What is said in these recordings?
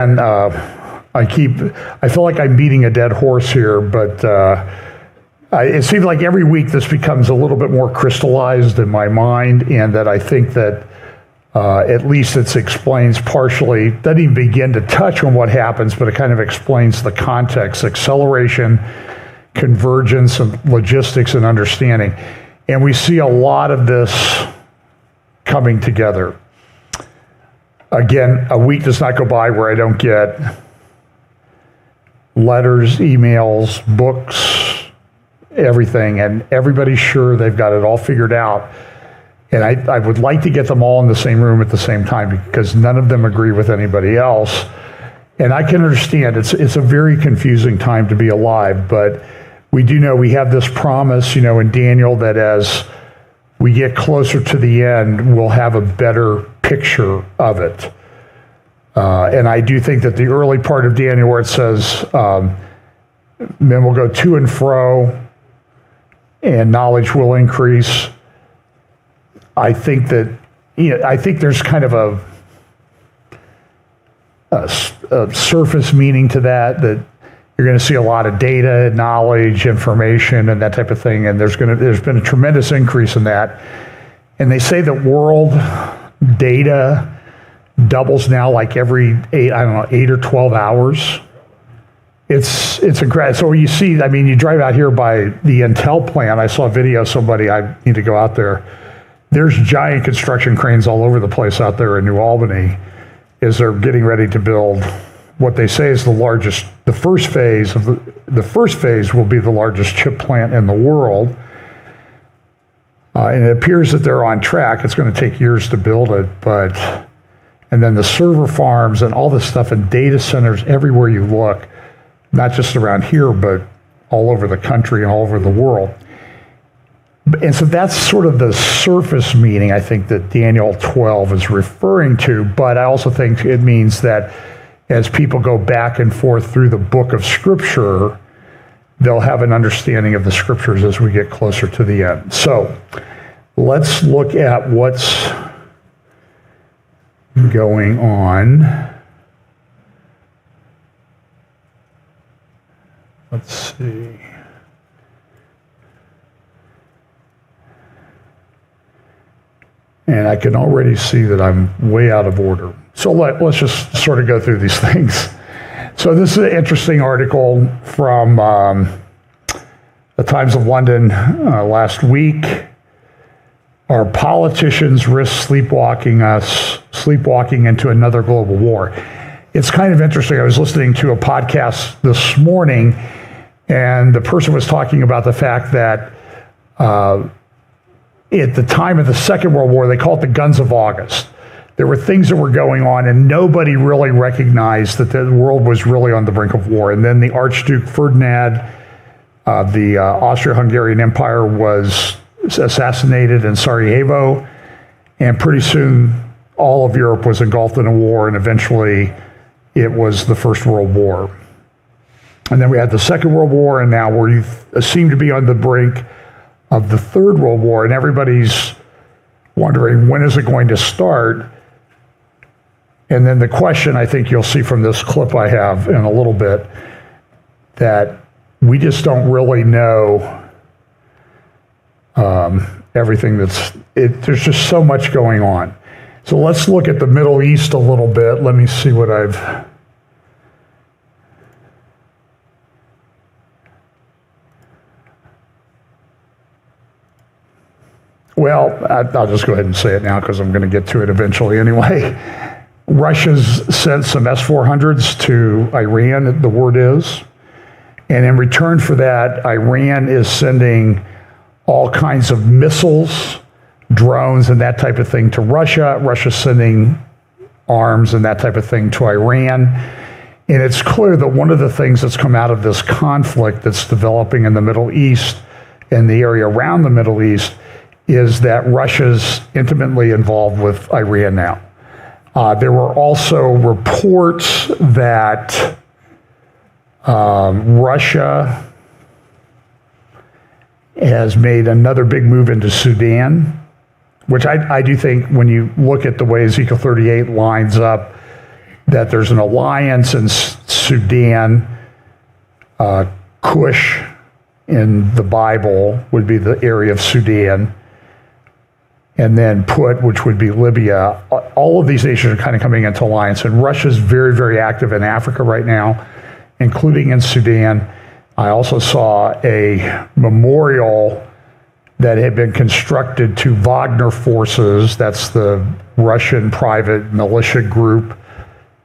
And I feel like I'm beating a dead horse here, but it seems like every week this becomes a little bit more crystallized in my mind, and that I think that at least it explains partially, doesn't even begin to touch on what happens, but it kind of explains the context, acceleration, convergence, and logistics and understanding. And we see a lot of this coming together. Again, a week does not go by where I don't get letters, emails, books, everything, and everybody's sure they've got it all figured out. And I would like to get them all in the same room at the same time, because none of them agree with anybody else. And I can understand it's a very confusing time to be alive, but we do know we have this promise, in Daniel, that as we get closer to the end, we'll have a better picture of it. And I do think that the early part of Daniel, where it says, men will go to and fro, and knowledge will increase. I think that, I think there's kind of a surface meaning to that you're going to see a lot of data, knowledge, information, and that type of thing. And there's been a tremendous increase in that. And they say that world data doubles now like every 8 or 12 hours. It's incredible. So you see, you drive out here by the Intel plant. I saw a video of somebody, I need to go out there. There's giant construction cranes all over the place out there in New Albany as they're getting ready to build what they say is the first phase will be the largest chip plant in the world. And it appears that they're on track. It's going to take years to build it, and then the server farms and all this stuff and data centers everywhere you look, not just around here, but all over the country and all over the world. And so that's sort of the surface meaning, I think, that Daniel 12 is referring to. But I also think it means that as people go back and forth through the book of Scripture, they'll have an understanding of the Scriptures as we get closer to the end. So let's look at what's going on. Let's see. And I can already see that I'm way out of order. So let's just sort of go through these things. So this is an interesting article from the Times of London last week. Our politicians risk sleepwalking into another global war. It's kind of interesting. I was listening to a podcast this morning, and the person was talking about the fact that at the time of the Second World War, they call it the Guns of August. There were things that were going on, and nobody really recognized that the world was really on the brink of war. And then the Archduke Ferdinand of the Austro-Hungarian Empire was assassinated in Sarajevo, and pretty soon all of Europe was engulfed in a war, and eventually it was the First World War. And then we had the Second World War, and now we seem to be on the brink of the Third World War, and everybody's wondering, when is it going to start? And then the question, I think you'll see from this clip I have in a little bit, that we just don't really know everything there's just so much going on. So let's look at the Middle East a little bit. Let me see what I've... Well, I'll just go ahead and say it now because I'm going to get to it eventually anyway. Russia's sent some S-400s to Iran, the word is. And in return for that, Iran is sending all kinds of missiles, drones, and that type of thing to Russia. Russia's sending arms and that type of thing to Iran. And it's clear that one of the things that's come out of this conflict that's developing in the Middle East and the area around the Middle East is that Russia's intimately involved with Iran now. There were also reports that Russia has made another big move into Sudan, which I do think when you look at the way Ezekiel 38 lines up, that there's an alliance in Sudan. Cush in the Bible would be the area of Sudan. And then Put, which would be Libya. All of these nations are kind of coming into alliance. And Russia's very, very active in Africa right now, including in Sudan. I also saw a memorial that had been constructed to Wagner forces. That's the Russian private militia group.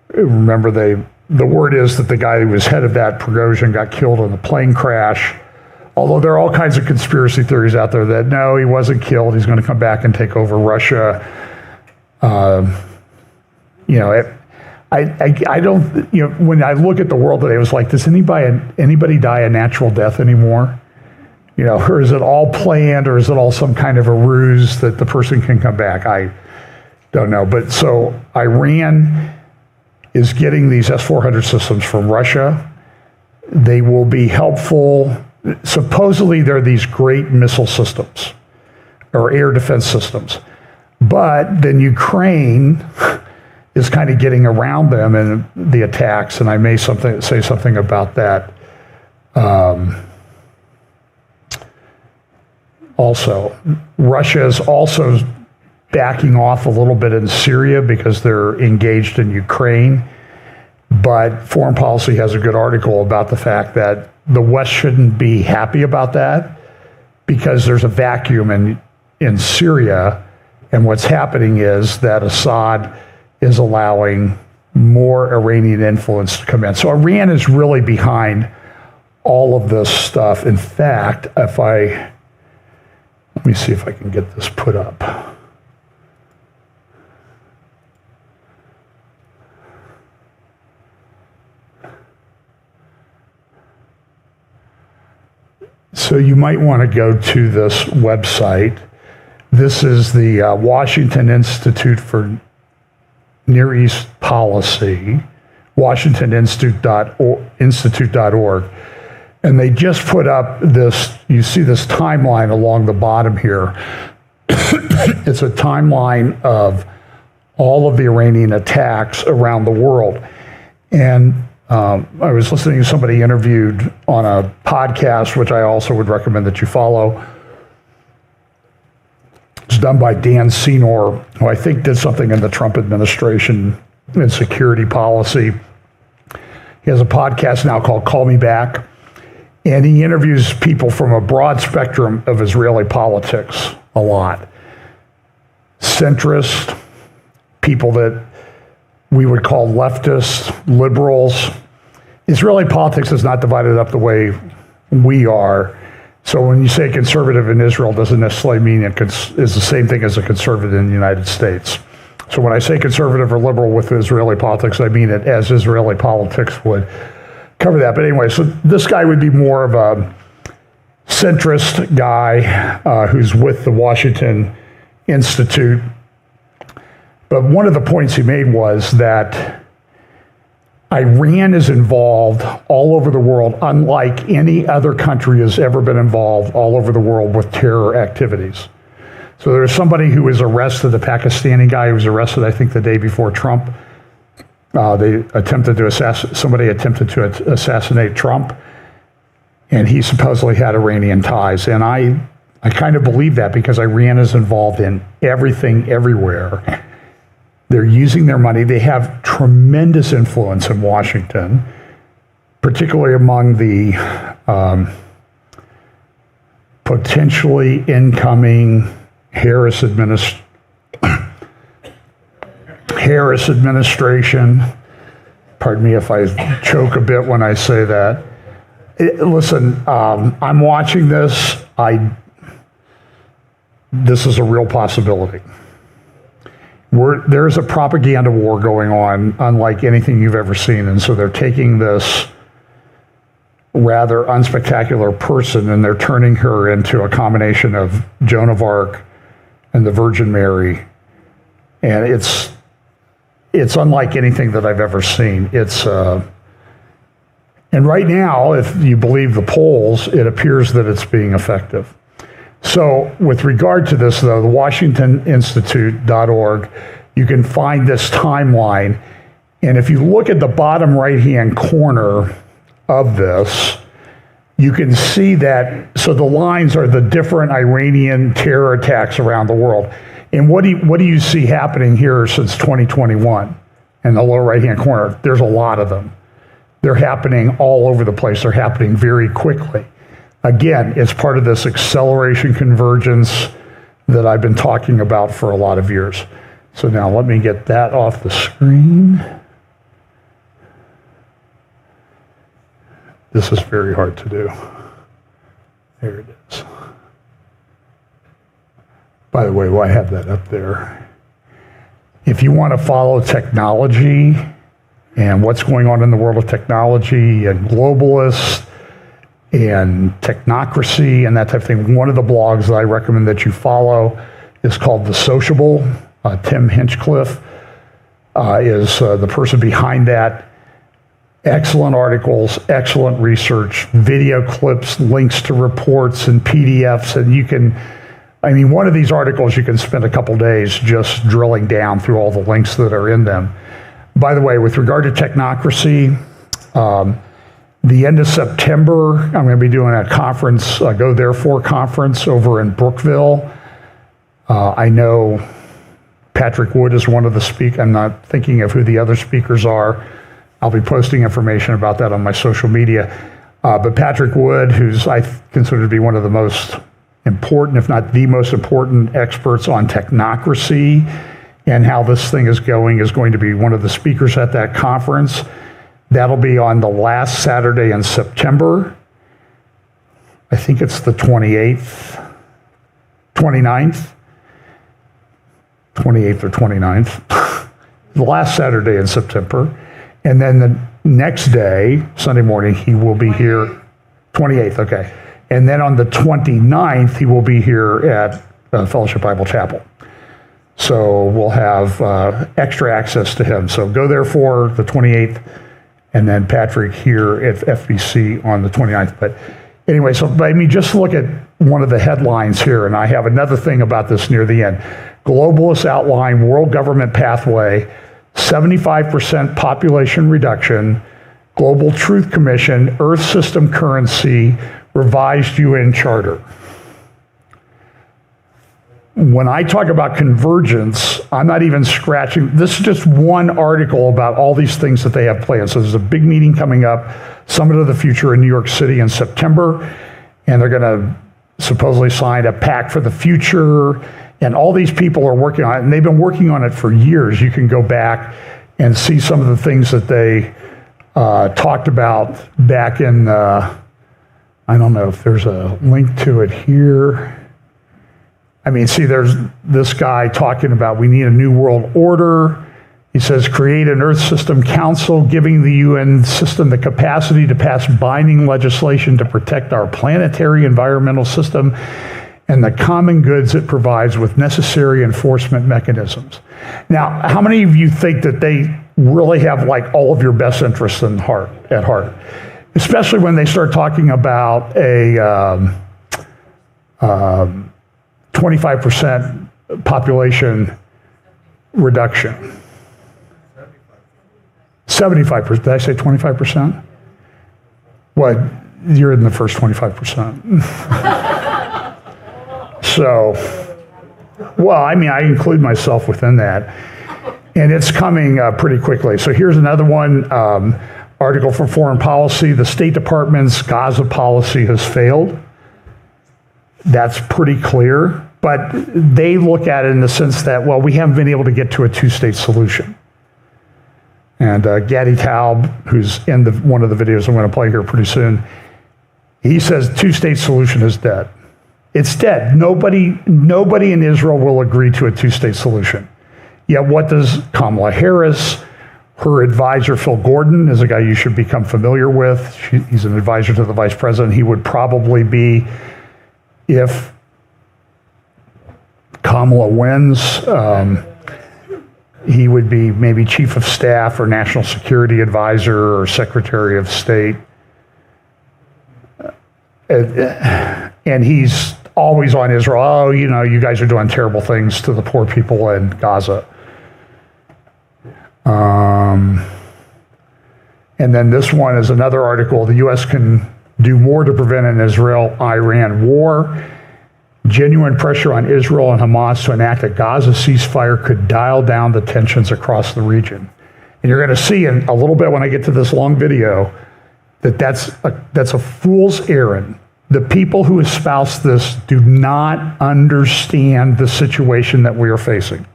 Remember, the word is that the guy who was head of that, Prigozhin, got killed in a plane crash. Although there are all kinds of conspiracy theories out there that no, he wasn't killed. He's going to come back and take over Russia. I don't. When I look at the world today, it was like, does anybody die a natural death anymore? Or is it all planned, or is it all some kind of a ruse that the person can come back? I don't know. But so Iran is getting these S-400 systems from Russia. They will be helpful. Supposedly, they're these great missile systems or air defense systems. But then Ukraine is kind of getting around them and the attacks, and I may say something about that. Also, Russia is also backing off a little bit in Syria because they're engaged in Ukraine. But Foreign Policy has a good article about the fact that the West shouldn't be happy about that because there's a vacuum in Syria. And what's happening is that Assad is allowing more Iranian influence to come in. So Iran is really behind all of this stuff. In fact, let me see if I can get this put up. So you might want to go to this website. This is the Washington Institute for Near East Policy, washingtoninstitute.org. And they just put up this, you see this timeline along the bottom here. It's a timeline of all of the Iranian attacks around the world. And I was listening to somebody interviewed on a podcast, which I also would recommend that you follow. It's done by Dan Senor, who I think did something in the Trump administration in security policy. He has a podcast now called Call Me Back, and he interviews people from a broad spectrum of Israeli politics a lot. Centrist, people that we would call leftists, liberals. Israeli politics is not divided up the way we are. So when you say conservative in Israel, doesn't necessarily mean it is the same thing as a conservative in the United States. So when I say conservative or liberal with Israeli politics, I mean it as Israeli politics would cover that. But anyway, so this guy would be more of a centrist guy who's with the Washington Institute. But one of the points he made was that Iran is involved all over the world, unlike any other country has ever been involved all over the world with terror activities. So there's somebody who was arrested, a Pakistani guy who was arrested, I think, the day before Trump. Somebody attempted to assassinate Trump, and he supposedly had Iranian ties. And I kind of believe that because Iran is involved in everything, everywhere. They're using their money. They have tremendous influence in Washington, particularly among the potentially incoming Harris administration. Pardon me if I choke a bit when I say that. Listen, I'm watching this. This is a real possibility. There's a propaganda war going on unlike anything you've ever seen. And so they're taking this rather unspectacular person and they're turning her into a combination of Joan of Arc and the Virgin Mary. And it's unlike anything that I've ever seen. And right now, if you believe the polls, it appears that it's being effective. So with regard to this, though, the WashingtonInstitute.org, you can find this timeline. And if you look at the bottom right-hand corner of this, you can see that, so the lines are the different Iranian terror attacks around the world. And what do you see happening here since 2021 in the lower right-hand corner? There's a lot of them. They're happening all over the place. They're happening very quickly. Again, it's part of this acceleration convergence that I've been talking about for a lot of years. So now let me get that off the screen. This is very hard to do. There it is. By the way, why I have that up there? If you want to follow technology and what's going on in the world of technology and globalists and technocracy and that type of thing, one of the blogs that I recommend that you follow is called The Sociable. Tim Hinchcliffe is the person behind that. Excellent articles, excellent research, video clips, links to reports and PDFs, and you can, one of these articles you can spend a couple days just drilling down through all the links that are in them. By the way, with regard to technocracy, the end of September, I'm going to be doing a conference, a Go Therefore conference over in Brookville. I know Patrick Wood is one of the speakers. I'm not thinking of who the other speakers are. I'll be posting information about that on my social media. But Patrick Wood, who's I consider to be one of the most important, if not the most important experts on technocracy and how this thing is going to be one of the speakers at that conference. That'll be on the last Saturday in September. I think it's the 28th, 29th or 29th. The last Saturday in September. And then the next day, Sunday morning, he will be here, 28th, okay. And then on the 29th, he will be here at Fellowship Bible Chapel. So we'll have extra access to him. So go there for the 28th, and then Patrick here at FBC on the 29th. But anyway, so just look at one of the headlines here, and I have another thing about this near the end. Globalists outline world government pathway, 75% population reduction, Global Truth Commission, Earth System Currency, revised UN Charter. When I talk about convergence, I'm not even scratching. This is just one article about all these things that they have planned. So there's a big meeting coming up, Summit of the Future in New York City in September, and they're going to supposedly sign a pact for the future, and all these people are working on it, and they've been working on it for years. You can go back and see some of the things that they talked about back in, I don't know if there's a link to it here. See, there's this guy talking about we need a new world order. He says, create an Earth System Council, giving the UN system the capacity to pass binding legislation to protect our planetary environmental system and the common goods it provides with necessary enforcement mechanisms. Now, how many of you think that they really have all of your best interests at heart? Especially when they start talking about a 25% population reduction. 75%. Did I say 25%? What? You're in the first 25%. So, I include myself within that. And it's coming pretty quickly. So here's another one, article for Foreign Policy. The State Department's Gaza policy has failed. That's pretty clear. But they look at it in the sense that, we haven't been able to get to a two-state solution. And Gadi Taub, who's in one of the videos I'm going to play here pretty soon, he says two-state solution is dead. It's dead. Nobody in Israel will agree to a two-state solution. Yet what does Kamala Harris, her advisor Phil Gordon is a guy you should become familiar with. He's an advisor to the vice president. He would probably be, if Kamala wins, he would be maybe chief of staff or national security advisor or secretary of state. And he's always on Israel. You guys are doing terrible things to the poor people in Gaza. And then this one is another article. The U.S. can do more to prevent an Israel-Iran war. Genuine pressure on Israel and Hamas to enact a Gaza ceasefire could dial down the tensions across the region. And you're going to see in a little bit when I get to this long video that that's a fool's errand. The people who espouse this do not understand the situation that we are facing.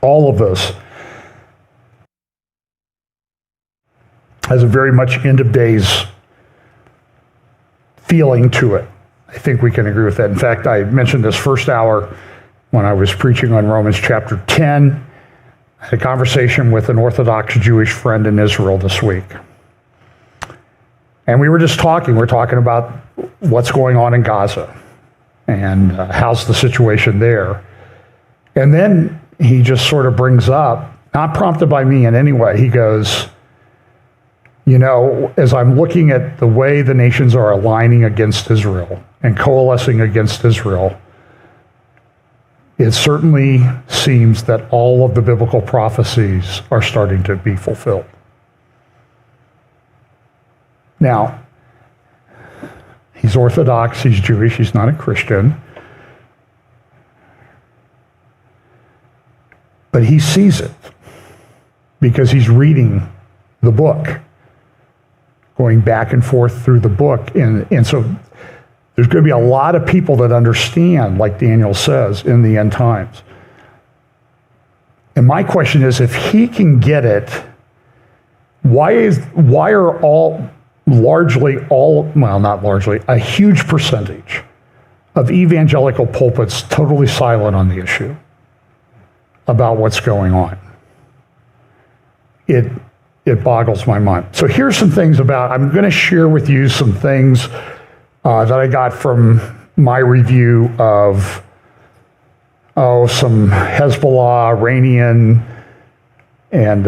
All of this has a very much end of days feeling to it. I think we can agree with that. In fact, I mentioned this first hour when I was preaching on Romans chapter 10. I had a conversation with an Orthodox Jewish friend in Israel this week. And we were just talking. We're talking about what's going on in Gaza and how's the situation there. And then he just sort of brings up, not prompted by me in any way, he goes, you know, as I'm looking at the way the nations are aligning against Israel and coalescing against Israel, it certainly seems that all of the biblical prophecies are starting to be fulfilled. Now, he's Orthodox, he's Jewish, he's not a Christian. But he sees it because he's reading the book, going back and forth through the book. And so there's going to be a lot of people that understand, like Daniel says, in the end times. And my question is, if he can get it, why are a huge percentage of evangelical pulpits totally silent on the issue about what's going on? It boggles my mind. So here's some things I'm going to share with you some things that I got from my review of some Hezbollah, Iranian, and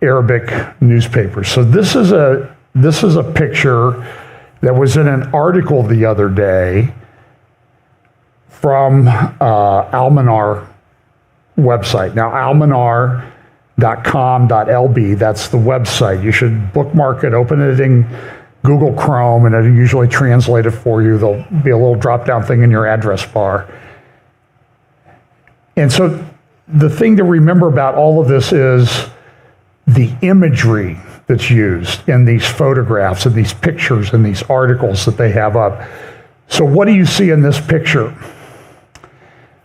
Arabic newspapers. So this is a picture that was in an article the other day from Almanar website. Now, almanar.com.lb, that's the website. You should bookmark it, open it in Google Chrome, and it'll usually translate it for you. There'll be a little drop-down thing in your address bar. And so the thing to remember about all of this is the imagery that's used in these photographs and these pictures and these articles that they have up. So what do you see in this picture?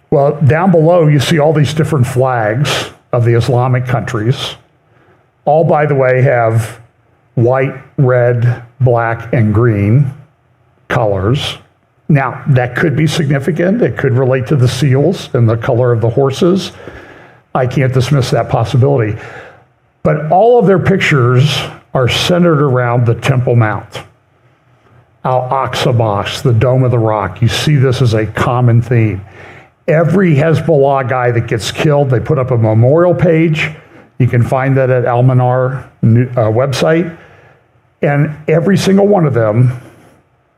Well, down below, you see all these different flags of the Islamic countries. All, by the way, have white, red, black, and green colors. Now, that could be significant. It could relate to the seals and the color of the horses. I can't dismiss that possibility. But all of their pictures are centered around the Temple Mount. Al-Aqsa Mosque, the Dome of the Rock. You see this as a common theme. Every Hezbollah guy that gets killed, they put up a memorial page. You can find that at Almanar website. And every single one of them,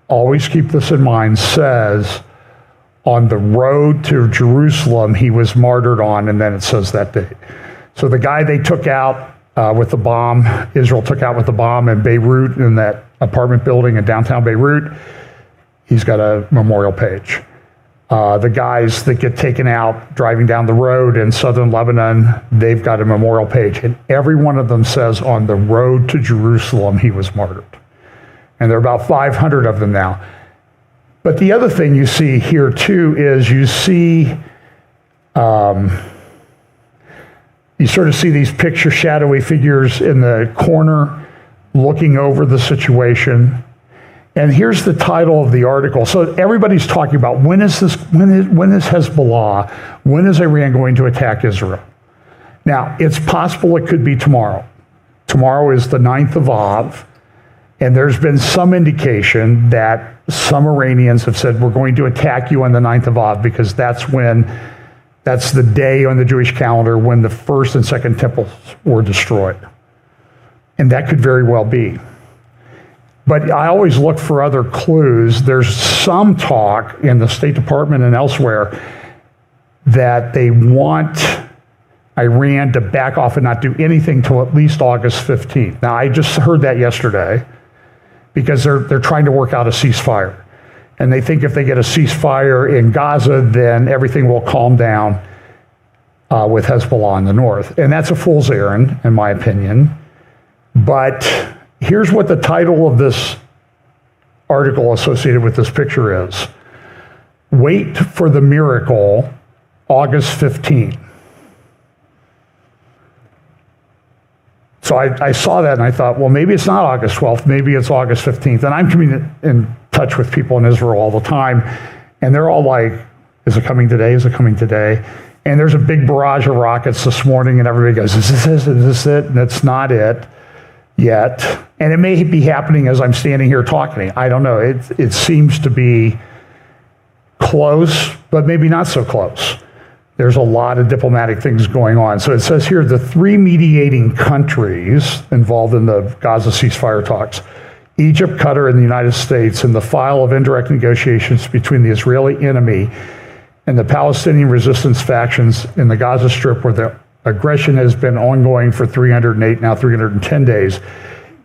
always keep this in mind, says, on the road to Jerusalem, he was martyred on, and then it says that day. So the guy they took out with the bomb, Israel took out with the bomb in Beirut, in that apartment building in downtown Beirut, he's got a memorial page. The guys that get taken out driving down the road in southern Lebanon, they've got a memorial page. And every one of them says, on the road to Jerusalem, he was martyred. And there are about 500 of them now. But the other thing you see here, too, is you sort of see these picture shadowy figures in the corner looking over the situation. And here's the title of the article. So everybody's talking about when is Hezbollah, when is Iran going to attack Israel? Now, it's possible it could be tomorrow. Tomorrow is the 9th of Av, and there's been some indication that some Iranians have said, we're going to attack you on the 9th of Av because that's the day on the Jewish calendar when the first and second temples were destroyed. And that could very well be. But I always look for other clues. There's some talk in the State Department and elsewhere that they want Iran to back off and not do anything till at least August 15th. Now, I just heard that yesterday because they're trying to work out a ceasefire. And they think if they get a ceasefire in Gaza, then everything will calm down with Hezbollah in the north. And that's a fool's errand, in my opinion. But here's what the title of this article associated with this picture is. Wait for the miracle, August 15th. So I saw that and I thought, well, maybe it's not August 12th, maybe it's August 15th. And I'm coming in touch with people in Israel all the time, and they're all like, is it coming today? Is it coming today? And there's a big barrage of rockets this morning, and everybody goes, is this it? And it's not it yet. And it may be happening as I'm standing here talking. I don't know. It seems to be close, but maybe not so close. There's a lot of diplomatic things going on. So it says here, the three mediating countries involved in the Gaza ceasefire talks, Egypt, Qatar, and the United States, in the file of indirect negotiations between the Israeli enemy and the Palestinian resistance factions in the Gaza Strip, where the aggression has been ongoing for 308, now 310 days,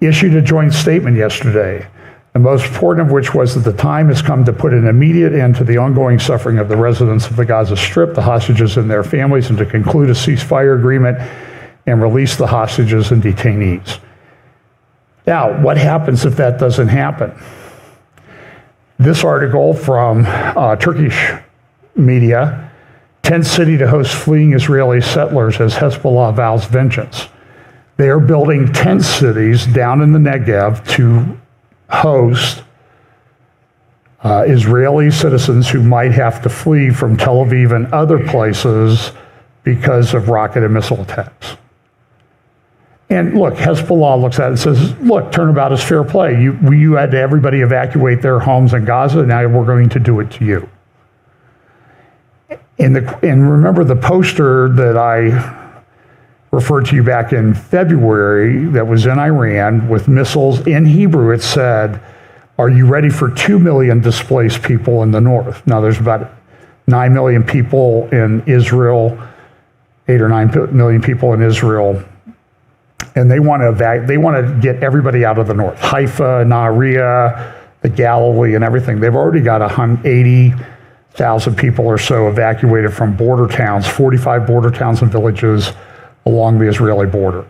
issued a joint statement yesterday. The most important of which was that the time has come to put an immediate end to the ongoing suffering of the residents of the Gaza Strip, the hostages and their families, and to conclude a ceasefire agreement and release the hostages and detainees. Now, what happens if that doesn't happen? This article from Turkish media, tent city to host fleeing Israeli settlers as Hezbollah vows vengeance. They are building tent cities down in the Negev to host Israeli citizens who might have to flee from Tel Aviv and other places because of rocket and missile attacks. And look, Hezbollah looks at it and says, look, turnabout is fair play. You had everybody evacuate their homes in Gaza, now we're going to do it to you. And remember the poster that I referred to you back in February that was in Iran with missiles in Hebrew. It said, are you ready for 2 million displaced people in the north? Now there's about 9 million people in Israel, 8 or 9 million people in Israel. And they want to get everybody out of the north. Haifa, Nahariya, the Galilee and everything. They've already got 80,000 people or so evacuated from border towns, 45 border towns and villages along the Israeli border,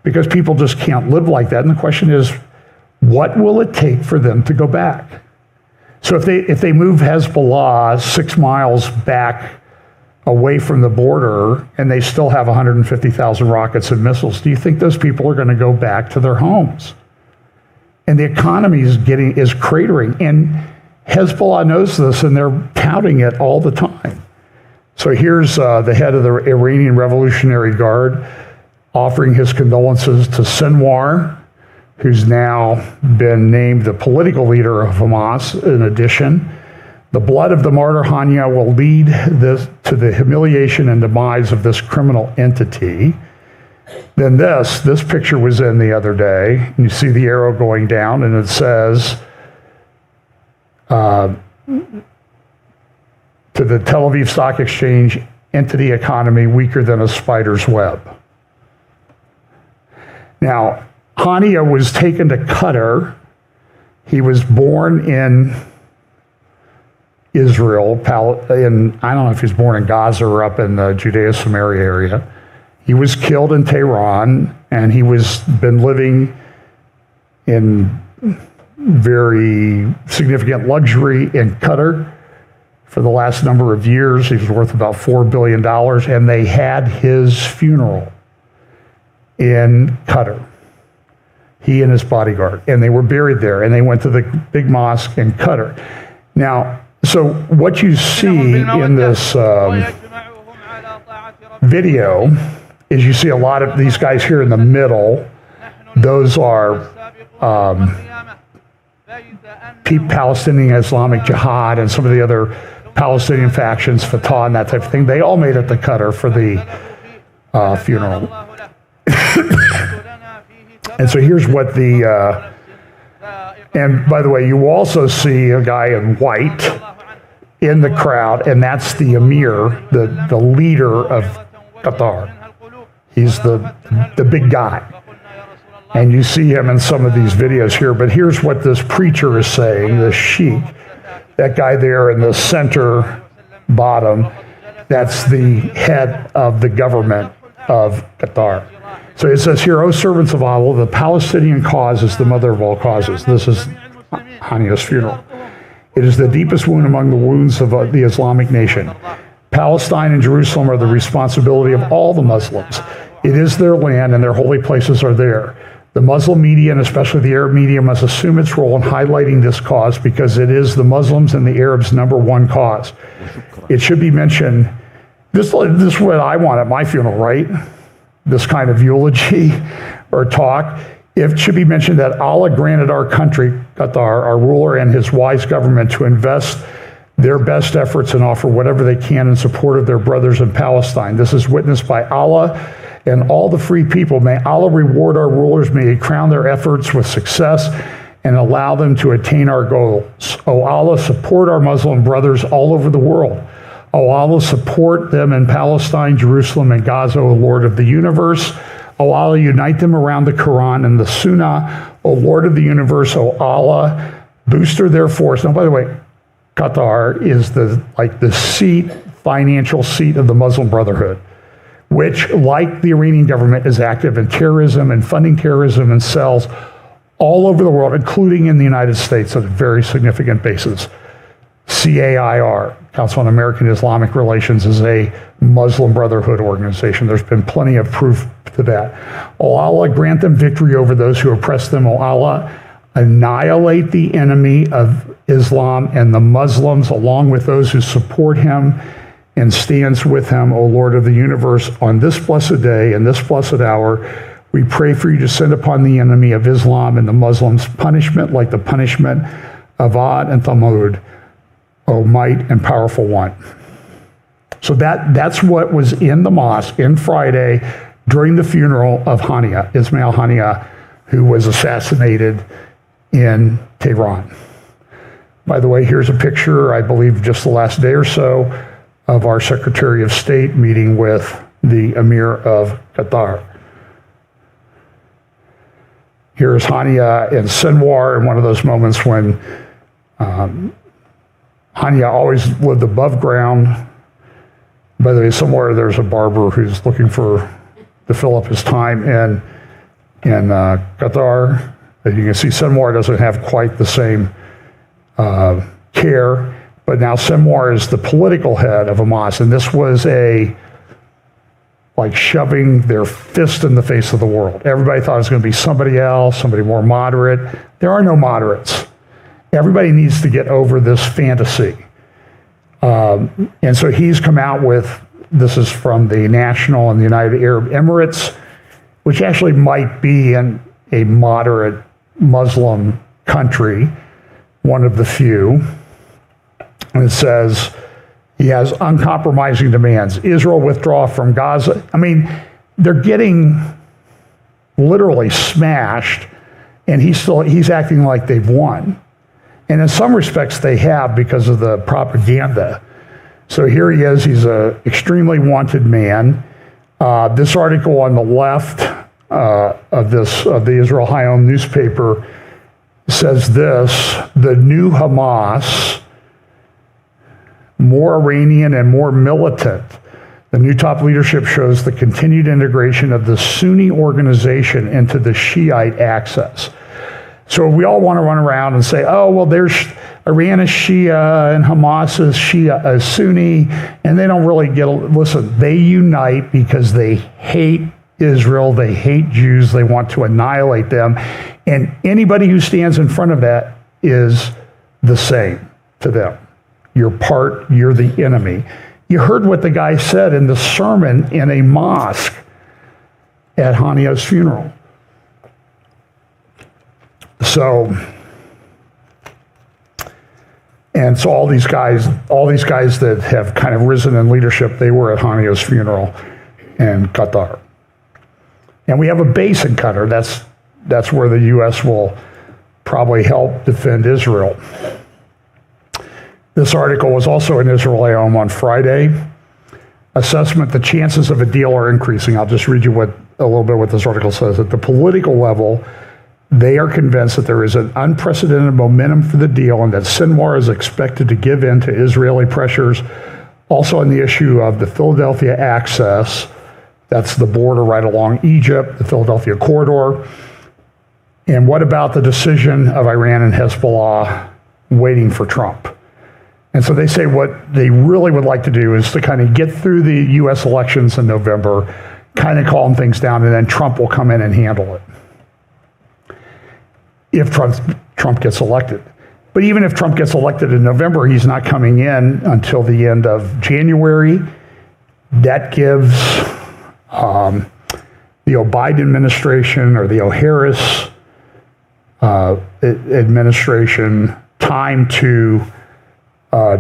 because people just can't live like that. And the question is, what will it take for them to go back? So if they move Hezbollah 6 miles back away from the border and they still have 150,000 rockets and missiles, do you think those people are going to go back to their homes? And the economy is cratering, and Hezbollah knows this, and they're touting it all the time. So here's the head of the Iranian Revolutionary Guard offering his condolences to Sinwar, who's now been named the political leader of Hamas. In addition, the blood of the martyr Hania will lead to the humiliation and demise of this criminal entity. Then this picture was in the other day. You see the arrow going down, and it says, to the Tel Aviv Stock Exchange, entity economy weaker than a spider's web. Now, Hania was taken to Qatar. He was born in Israel, I don't know if he was born in Gaza or up in the Judea-Samaria area. He was killed in Tehran, and he been living in very significant luxury in Qatar for the last number of years. He was worth about $4 billion, and they had his funeral in Qatar, he and his bodyguard, and they were buried there, and they went to the big mosque in Qatar. Now, so what you see in this video is you see a lot of these guys here in the middle. Those are Palestinian Islamic Jihad and some of the other Palestinian factions, Fatah and that type of thing. They all made it to Qatar for the funeral. And so here's what and by the way, you also see a guy in white in the crowd, and that's the emir, the leader of Qatar. He's the big guy. And you see him in some of these videos here, but here's what this preacher is saying, the sheikh, that guy there in the center bottom, that's the head of the government of Qatar. So it says here, "O servants of Allah, the Palestinian cause is the mother of all causes." This is Hania's funeral. "It is the deepest wound among the wounds of the Islamic nation. Palestine and Jerusalem are the responsibility of all the Muslims. It is their land and their holy places are there. The Muslim media, and especially the Arab media, must assume its role in highlighting this cause because it is the Muslims and the Arabs' number one cause. It should be mentioned," this is what I want at my funeral, right? This kind of eulogy or talk. "It should be mentioned that Allah granted our country, Qatar, our ruler and his wise government to invest their best efforts and offer whatever they can in support of their brothers in Palestine. This is witnessed by Allah and all the free people. May Allah reward our rulers. May He crown their efforts with success and allow them to attain our goals. O Allah, support our Muslim brothers all over the world. O Allah, support them in Palestine, Jerusalem, and Gaza, O Lord of the universe. O Allah, unite them around the Quran and the Sunnah. O Lord of the universe, O Allah, booster their force." Now, by the way, Qatar is the financial seat of the Muslim Brotherhood, which, like the Iranian government, is active in terrorism and funding terrorism and cells all over the world, including in the United States, on a very significant basis. CAIR, Council on American Islamic Relations, is a Muslim Brotherhood organization. There's been plenty of proof to that. O Allah, grant them victory over those who oppress them. O Allah, annihilate the enemy of Islam and the Muslims, along with those who support him and stands with him, O Lord of the universe. On this blessed day and this blessed hour, we pray for you to send upon the enemy of Islam and the Muslims punishment like the punishment of Ad and Thamud, O might and powerful one. So that's what was in the mosque in Friday during the funeral of Hania, Ismail Hania, who was assassinated in Tehran. By the way, here's a picture, I believe just the last day or so, of our Secretary of State meeting with the Emir of Qatar. Here's Hania in Sinwar in one of those moments when Hania always lived above ground. By the way, somewhere there's a barber who's looking to fill up his time in Qatar. As you can see, Sinwar doesn't have quite the same care, but now Sinwar is the political head of Hamas, and this was like shoving their fist in the face of the world. Everybody thought it was going to be somebody else, somebody more moderate. There are no moderates. Everybody needs to get over this fantasy. And so he's come out with, this is from the National and the United Arab Emirates, which actually might be in a moderate Muslim country, one of the few. And it says, he has uncompromising demands. Israel withdraw from Gaza. I mean, they're getting literally smashed, and he's acting like they've won. And in some respects, they have because of the propaganda. So here he is. He's an extremely wanted man. This article on the left of the Israel Hayom newspaper says this: the new Hamas, more Iranian and more militant. The new top leadership shows the continued integration of the Sunni organization into the Shiite axis. So we all want to run around and say, oh, well, there's Iran is Shia and Hamas is Shia, Sunni, and they don't really listen, they unite because they hate Israel, they hate Jews, they want to annihilate them, and anybody who stands in front of that is the same to them. You're the enemy. You heard what the guy said in the sermon in a mosque at Hania's funeral. So all these guys that have kind of risen in leadership, they were at Hania's funeral in Qatar. And we have a base in Qatar. That's where the U.S. will probably help defend Israel. This article was also in Israel-Lebanon on Friday. Assessment, the chances of a deal are increasing. I'll just read you a little bit what this article says. At the political level, they are convinced that there is an unprecedented momentum for the deal and that Sinwar is expected to give in to Israeli pressures. Also on the issue of the Philadelphia access, that's the border right along Egypt, the Philadelphia corridor. And what about the decision of Iran and Hezbollah waiting for Trump? And so they say what they really would like to do is to kind of get through the U.S. elections in November, kind of calm things down, and then Trump will come in and handle it. If Trump gets elected. But even if Trump gets elected in November, he's not coming in until the end of January. That gives the Biden administration or the O'Harris administration time to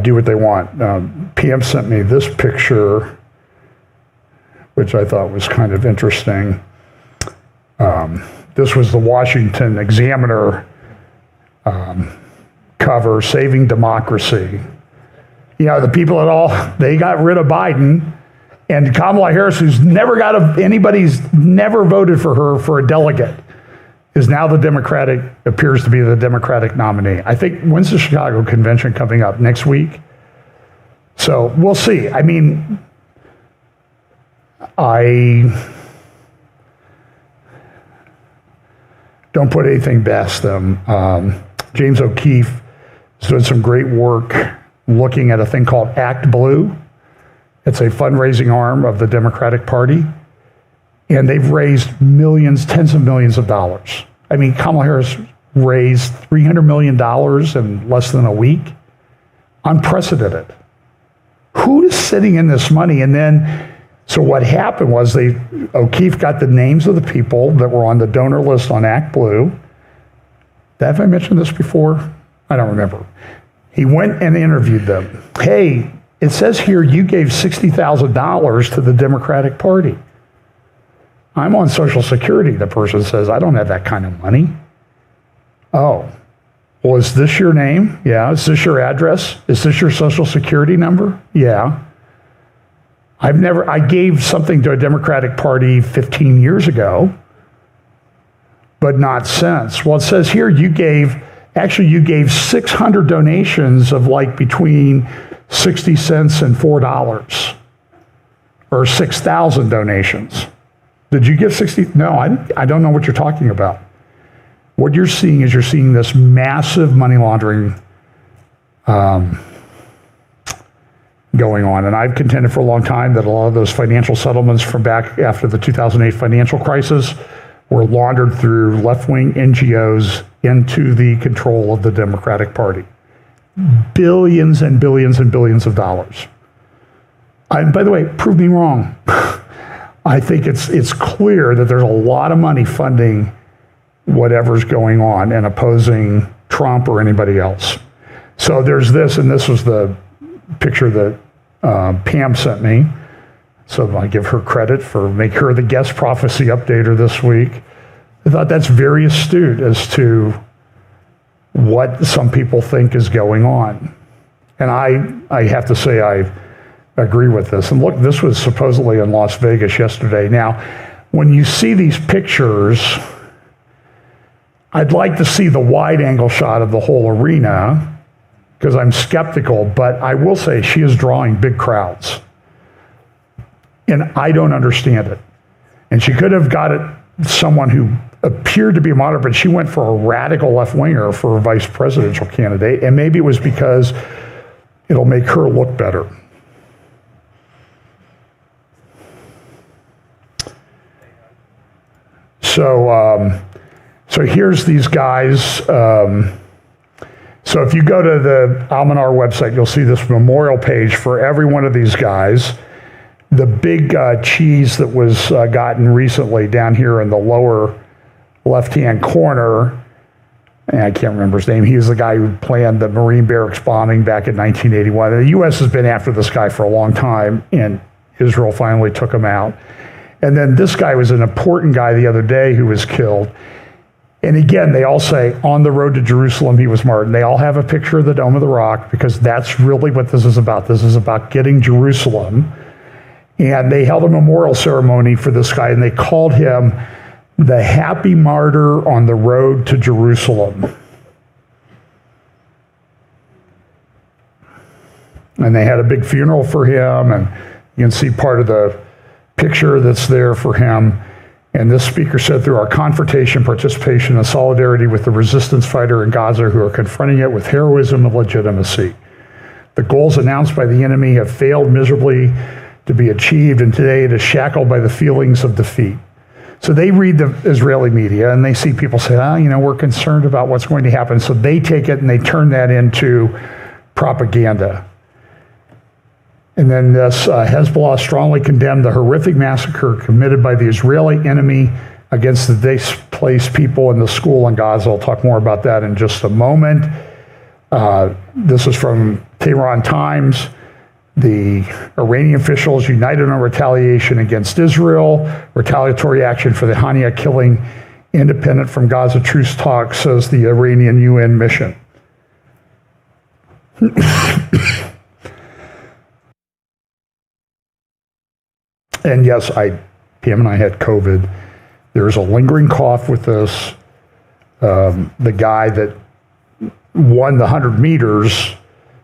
do what they want. PM sent me this picture, which I thought was kind of interesting. This was the Washington Examiner cover, Saving Democracy. You know, the people they got rid of Biden, and Kamala Harris, who's never anybody's never voted for her for a delegate, is now appears to be the Democratic nominee. I think, when's the Chicago convention coming up? Next week? So we'll see. I mean, I don't put anything past them. James O'Keefe is doing some great work looking at a thing called Act Blue. It's a fundraising arm of the Democratic Party. And they've raised millions, tens of millions of dollars. I mean, Kamala Harris raised $300 million in less than a week. Unprecedented. Who is sitting in this money? And then, so what happened was O'Keefe got the names of the people that were on the donor list on Act Blue. Have I mentioned this before? I don't remember. He went and interviewed them. Hey, it says here you gave $60,000 to the Democratic Party. I'm on Social Security, the person says. I don't have that kind of money. Oh, well, is this your name? Yeah. Is this your address? Is this your Social Security number? Yeah. I gave something to a Democratic Party 15 years ago, but not since. Well, it says here you gave 600 donations of like between 60 cents and $4, or 6,000 donations. Did you give 60? No, I don't know what you're talking about. What you're seeing is this massive money laundering going on. And I've contended for a long time that a lot of those financial settlements from back after the 2008 financial crisis were laundered through left-wing NGOs into the control of the Democratic Party. Billions and billions and billions of dollars. By the way, prove me wrong. I think it's clear that there's a lot of money funding whatever's going on and opposing Trump or anybody else. So there's this, and this was the picture that Pam sent me. So I give her credit for making her the guest prophecy updater this week. I thought that's very astute as to what some people think is going on. And I have to say I agree with this. And look, this was supposedly in Las Vegas yesterday. Now, when you see these pictures, I'd like to see the wide angle shot of the whole arena because I'm skeptical, but I will say she is drawing big crowds. And I don't understand it. And she could have got it someone who appeared to be moderate, but she went for a radical left-winger for a vice presidential candidate. And maybe it was because it'll make her look better. So here's these guys. So if you go to the Almanar website, you'll see this memorial page for every one of these guys. The big cheese that was gotten recently down here in the lower left-hand corner, and I can't remember his name. He was the guy who planned the Marine barracks bombing back in 1981. The U.S. has been after this guy for a long time, and Israel finally took him out. And then this guy was an important guy the other day who was killed. And again, they all say, on the road to Jerusalem, he was martyred. And they all have a picture of the Dome of the Rock, because that's really what this is about. This is about getting Jerusalem. And they held a memorial ceremony for this guy, and they called him the happy martyr on the road to Jerusalem. And they had a big funeral for him, and you can see part of the picture that's there for him. And this speaker said, through our confrontation, participation, and solidarity with the resistance fighter in Gaza who are confronting it with heroism and legitimacy, the goals announced by the enemy have failed miserably to be achieved, and today it is shackled by the feelings of defeat. So they read the Israeli media and they see people say, we're concerned about what's going to happen. So they take it and they turn that into propaganda. And then this Hezbollah strongly condemned the horrific massacre committed by the Israeli enemy against the displaced people in the school in Gaza. I'll talk more about that in just a moment. This is from Tehran Times. The Iranian officials united on retaliation against Israel. Retaliatory action for the Hania killing, independent from Gaza truce talks, says the Iranian UN mission. And yes, Pam and I had COVID. There's a lingering cough with this. The guy that won the 100 meters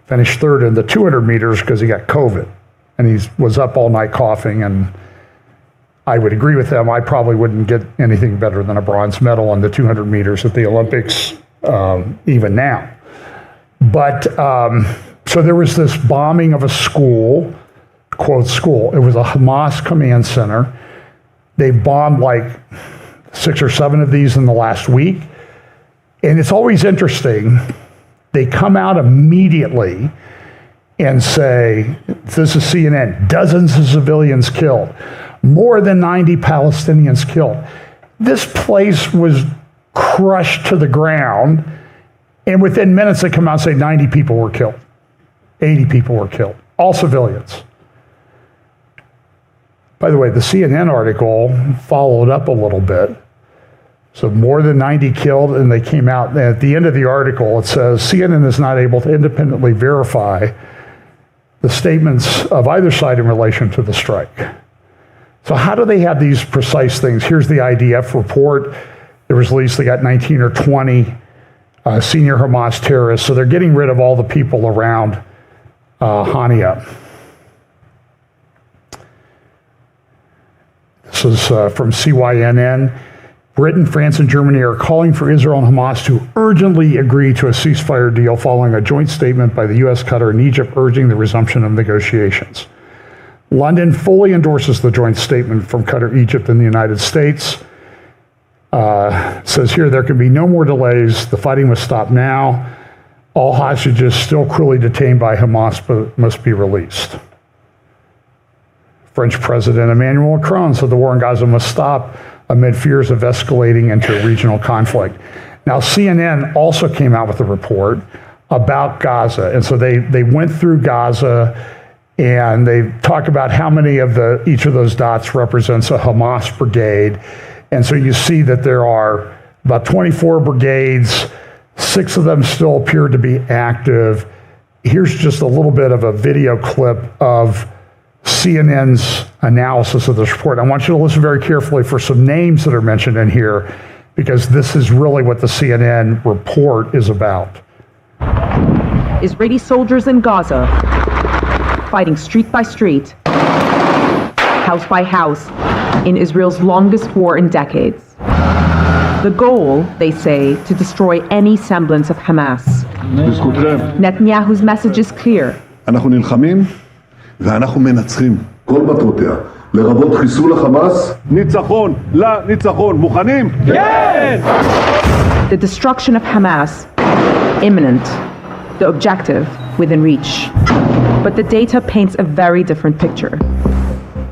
finished third in the 200 meters because he got COVID. And he was up all night coughing. And I would agree with them. I probably wouldn't get anything better than a bronze medal on the 200 meters at the Olympics, even now. But so there was this bombing of a school, quote school. It was a Hamas command center. They bombed like 6 or 7 of these in the last week. And it's always interesting. They come out immediately and say, this is CNN, dozens of civilians killed, more than 90 Palestinians killed. This place was crushed to the ground. And within minutes, they come out and say 90 people were killed, 80 people were killed, all civilians. By the way, the CNN article followed up a little bit. So more than 90 killed, and they came out, and at the end of the article, it says, CNN is not able to independently verify the statements of either side in relation to the strike. So how do they have these precise things? Here's the IDF report. There was at least, they got 19 or 20 senior Hamas terrorists, so they're getting rid of all the people around Hania. This is from CYNN. Britain, France, and Germany are calling for Israel and Hamas to urgently agree to a ceasefire deal following a joint statement by the U.S., Qatar, and Egypt urging the resumption of negotiations. London fully endorses the joint statement from Qatar, Egypt, and the United States. Says here, there can be no more delays. The fighting must stop now. All hostages still cruelly detained by Hamas must be released. French President Emmanuel Macron said the war in Gaza must stop amid fears of escalating into a regional conflict. Now, CNN also came out with a report about Gaza. And so they went through Gaza and they talked about how many of each of those dots represents a Hamas brigade. And so you see that there are about 24 brigades, 6 of them still appear to be active. Here's just a little bit of a video clip of CNN's analysis of this report. I want you to listen very carefully for some names that are mentioned in here, because this is really what the CNN report is about. Israeli soldiers in Gaza, fighting street by street, house by house, in Israel's longest war in decades. The goal, they say, to destroy any semblance of Hamas. Netanyahu's message is clear. ואנחנו מנצחים. כל מטרותיה, לרבות חיסול החמאס. ניצחון, ניצחון. מוכנים? כן! The destruction of Hamas, imminent. The objective, within reach. But the data paints a very different picture.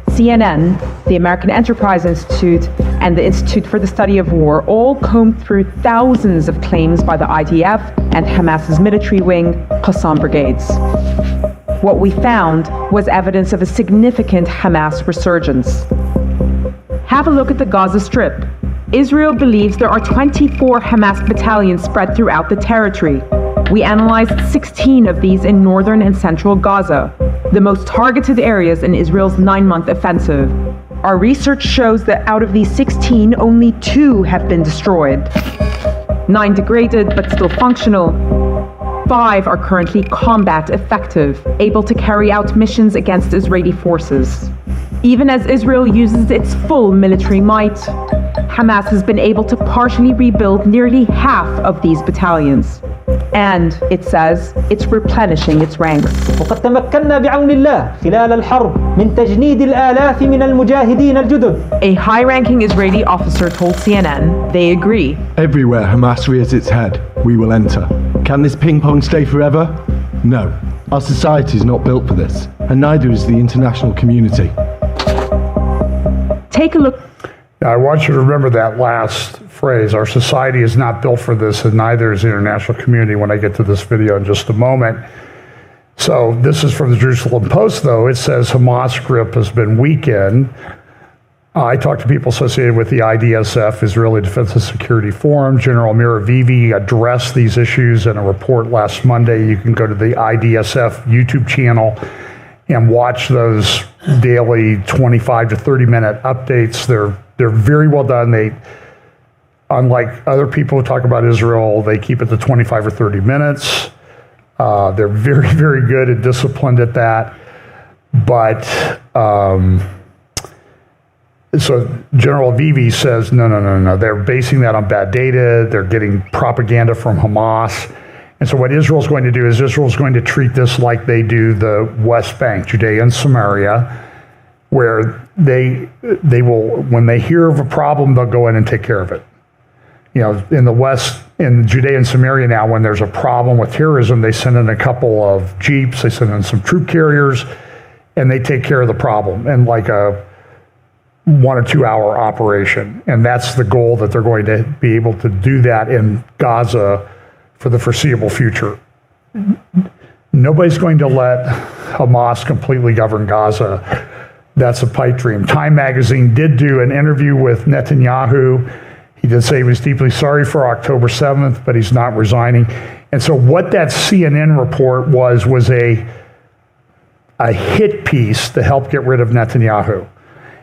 CNN, the American Enterprise Institute, and the Institute for the Study of War all combed through thousands of claims by the IDF and Hamas's military wing, Qassam brigades. What we found was evidence of a significant Hamas resurgence. Have a look at the Gaza Strip. Israel believes there are 24 Hamas battalions spread throughout the territory. We analyzed 16 of these in northern and central Gaza, the most targeted areas in Israel's 9-month offensive. Our research shows that out of these 16, only 2 have been destroyed. 9 degraded but still functional. 5 are currently combat effective, able to carry out missions against Israeli forces. Even as Israel uses its full military might, Hamas has been able to partially rebuild nearly half of these battalions. And, it says, it's replenishing its ranks. وقد تمكنا بعون الله خلال الحرب من تجنيد الآلاف من المجاهدين الجدد. A high-ranking Israeli officer told CNN they agree. Everywhere Hamas rears its head, we will enter. Can this ping-pong stay forever? No. Our society is not built for this, and neither is the international community. Take a look. Now, I want you to remember that last phrase. Our society is not built for this, and neither is the international community, when I get to this video in just a moment. So this is from the Jerusalem Post, though. It says Hamas grip has been weakened. I talked to people associated with the IDSF, Israeli Defense and Security Forum. General Miravivi addressed these issues in a report last Monday. You can go to the IDSF YouTube channel and watch those daily 25 to 30-minute updates. They're very well done. They, unlike other people who talk about Israel, they keep it to 25 or 30 minutes. They're very, very good and disciplined at that. But so General Vivi says, no. They're basing that on bad data. They're getting propaganda from Hamas. And so what Israel's going to do is Israel's going to treat this like they do the West Bank, Judea and Samaria, where they will, when they hear of a problem, they'll go in and take care of it. You know, in the West, in Judea and Samaria now, when there's a problem with terrorism, they send in a couple of jeeps, they send in some troop carriers, and they take care of the problem in like a 1 or 2 hour operation. And that's the goal, that they're going to be able to do that in Gaza for the foreseeable future. Nobody's going to let Hamas completely govern Gaza. That's a pipe dream. Time magazine did do an interview with Netanyahu. He did say he was deeply sorry for October 7th, but he's not resigning. And so what that CNN report was a hit piece to help get rid of Netanyahu.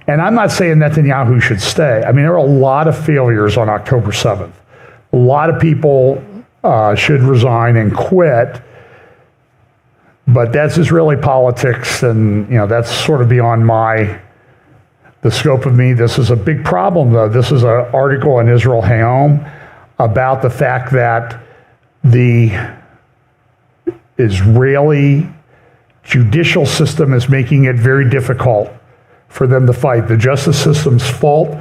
And I'm not saying Netanyahu should stay. I mean, there are a lot of failures on October 7th. A lot of people should resign and quit. But that's Israeli politics, and that's sort of beyond the scope of me. This is a big problem, though. This is an article in Israel Hayom about the fact that the Israeli judicial system is making it very difficult for them to fight. The justice system's fault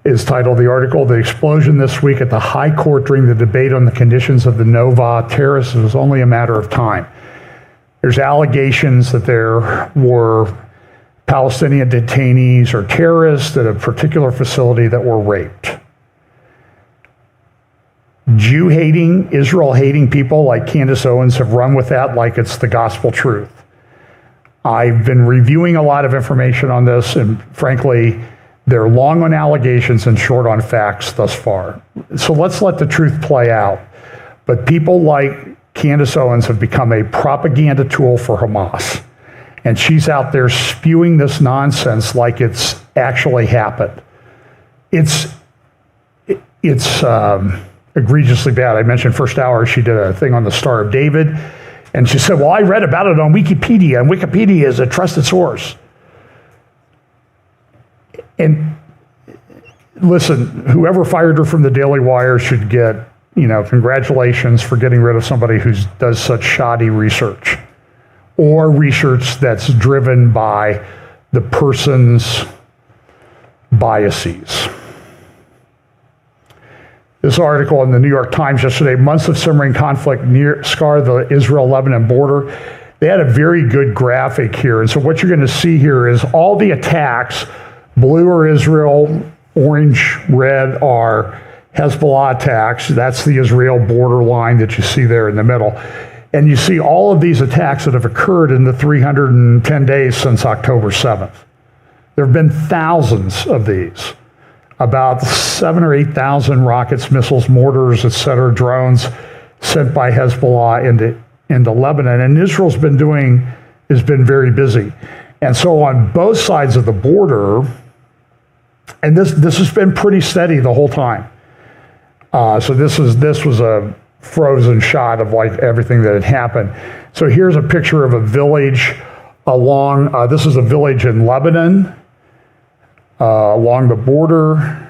is titled, the article, "The Explosion This Week at the High Court During the Debate on the Conditions of the Nova Terrorists Was Only a Matter of Time." There's allegations that there were Palestinian detainees or terrorists at a particular facility that were raped. Jew-hating, Israel-hating people like Candace Owens have run with that like it's the gospel truth. I've been reviewing a lot of information on this, and frankly, they're long on allegations and short on facts thus far. So let's let the truth play out. But people like Candace Owens have become a propaganda tool for Hamas. And she's out there spewing this nonsense like it's actually happened. It's egregiously bad. I mentioned first hour, she did a thing on the Star of David, and she said, well, I read about it on Wikipedia, and Wikipedia is a trusted source. And listen, whoever fired her from the Daily Wire should get, congratulations for getting rid of somebody who does such shoddy research, or research that's driven by the person's biases. This article in the New York Times yesterday, months of simmering conflict scar the Israel-Lebanon border. They had a very good graphic here. And so what you're going to see here is all the attacks, blue are Israel, orange, red are Hezbollah attacks. That's the Israel border line that you see there in the middle. And you see all of these attacks that have occurred in the 310 days since October 7th. There have been thousands of these. about 7,000 or 8,000 rockets, missiles, mortars, etc., drones sent by Hezbollah into Lebanon. And Israel's has been very busy. And so on both sides of the border, and this has been pretty steady the whole time. So this was a frozen shot of like everything that had happened. So here's a picture of a village along, this is a village in Lebanon, along the border.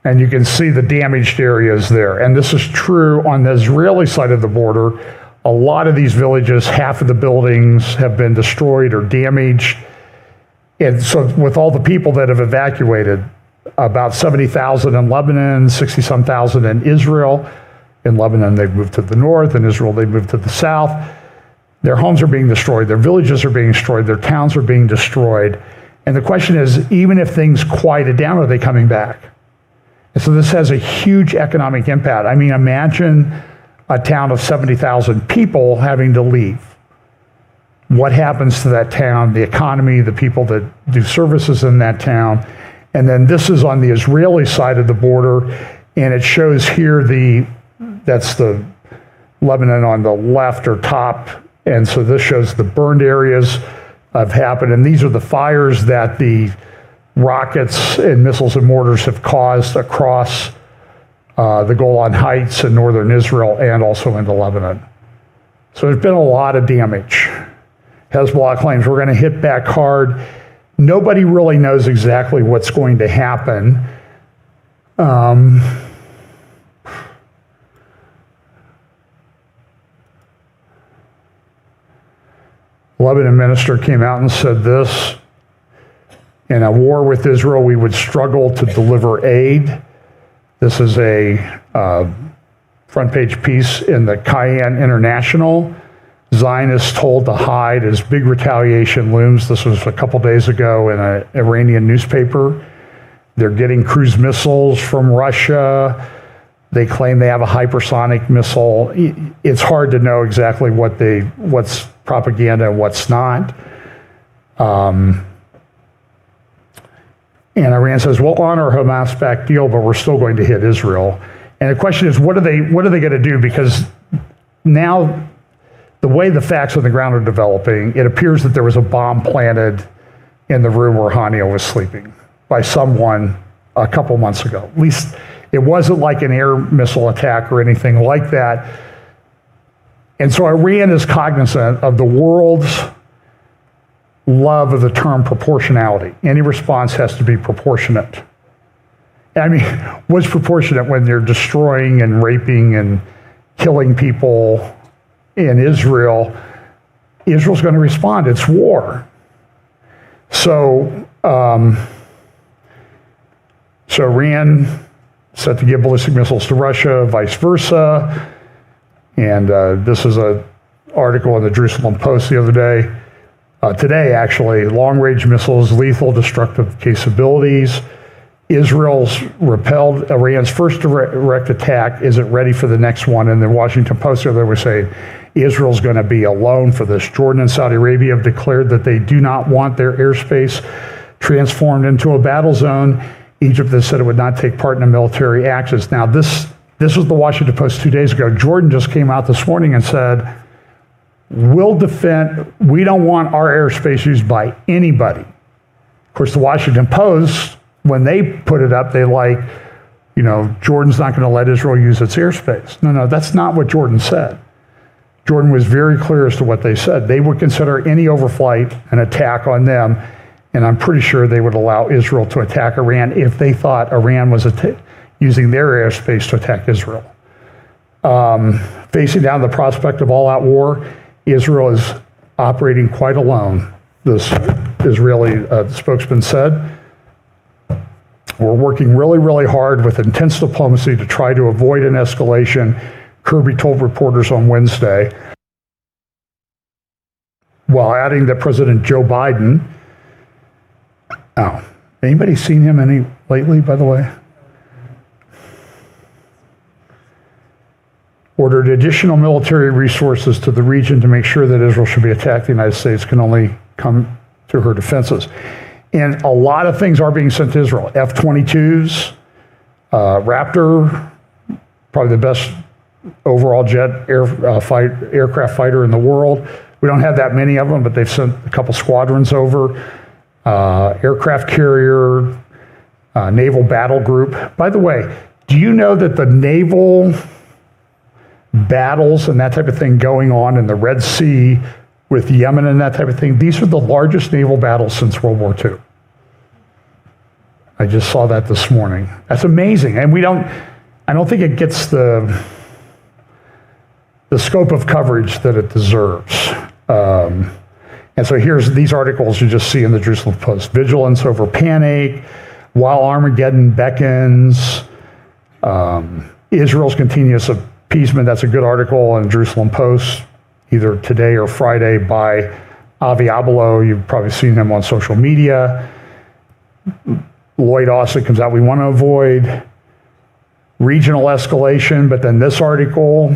And you can see the damaged areas there. And this is true on the Israeli side of the border. A lot of these villages, half of the buildings have been destroyed or damaged. And so with all the people that have evacuated, about 70,000 in Lebanon, 60-some thousand in Israel. In Lebanon, they've moved to the north. In Israel, they've moved to the south. Their homes are being destroyed. Their villages are being destroyed. Their towns are being destroyed. And the question is, even if things quieted down, are they coming back? And so this has a huge economic impact. I mean, imagine a town of 70,000 people having to leave. What happens to that town, the economy, the people that do services in that town? And then this is on the Israeli side of the border, and it shows here that's the Lebanon on the left or top, and so this shows the burned areas have happened, and these are the fires that the rockets and missiles and mortars have caused across the Golan Heights in northern Israel and also into Lebanon. So there's been a lot of damage. Hezbollah claims we're going to hit back hard. Nobody really knows exactly what's going to happen. Lebanon minister came out and said this: in a war with Israel, we would struggle to deliver aid. This is a front page piece in the Cayenne International. Zionists told to hide as big retaliation looms. This was a couple days ago in an Iranian newspaper. They're getting cruise missiles from Russia. They claim they have a hypersonic missile. It's hard to know exactly what's propaganda and what's not. And Iran says, we'll honor a Hamas-backed deal, but we're still going to hit Israel. And the question is, what are they going to do? Because now, the way the facts on the ground are developing, it appears that there was a bomb planted in the room where Hania was sleeping by someone a couple months ago. At least it wasn't like an air missile attack or anything like that. And so Iran is cognizant of the world's love of the term proportionality. Any response has to be proportionate. I mean, what's proportionate when they're destroying and raping and killing people in Israel? Israel's going to respond. It's war. So Iran set to give ballistic missiles to Russia, vice versa. And this is an article in the Jerusalem Post the other day. Today, actually, long-range missiles, lethal destructive capabilities. Israel's repelled Iran's first direct attack. Is it ready for the next one? And the Washington Post the other day was saying Israel's going to be alone for this. Jordan and Saudi Arabia have declared that they do not want their airspace transformed into a battle zone. Egypt has said it would not take part in the military actions. Now, this was the Washington Post 2 days ago. Jordan just came out this morning and said, we don't want our airspace used by anybody. Of course, the Washington Post, when they put it up, they Jordan's not going to let Israel use its airspace. No, that's not what Jordan said. Jordan was very clear as to what they said. They would consider any overflight an attack on them, and I'm pretty sure they would allow Israel to attack Iran if they thought Iran was using their airspace to attack Israel. Facing down the prospect of all-out war, Israel is operating quite alone, this Israeli spokesman said. We're working really, really hard with intense diplomacy to try to avoid an escalation, Kirby told reporters on Wednesday, while adding that President Joe Biden, anybody seen him lately, by the way? Ordered additional military resources to the region to make sure that Israel should be attacked. The United States can only come to her defenses. And a lot of things are being sent to Israel. F-22s, Raptor, probably the best overall jet aircraft fighter in the world. We don't have that many of them, but they've sent a couple squadrons over. Aircraft carrier, naval battle group. By the way, do you know that the naval battles and that type of thing going on in the Red Sea with Yemen and that type of thing, these are the largest naval battles since World War II. I just saw that this morning. That's amazing. And I don't think it gets the scope of coverage that it deserves. And so here's these articles you just see in the Jerusalem Post. Vigilance over panic, while Armageddon beckons, Israel's continuous appeasement. That's a good article in Jerusalem Post, either today or Friday, by Avi Abelo. You've probably seen him on social media. Lloyd Austin comes out, we want to avoid regional escalation, but then this article,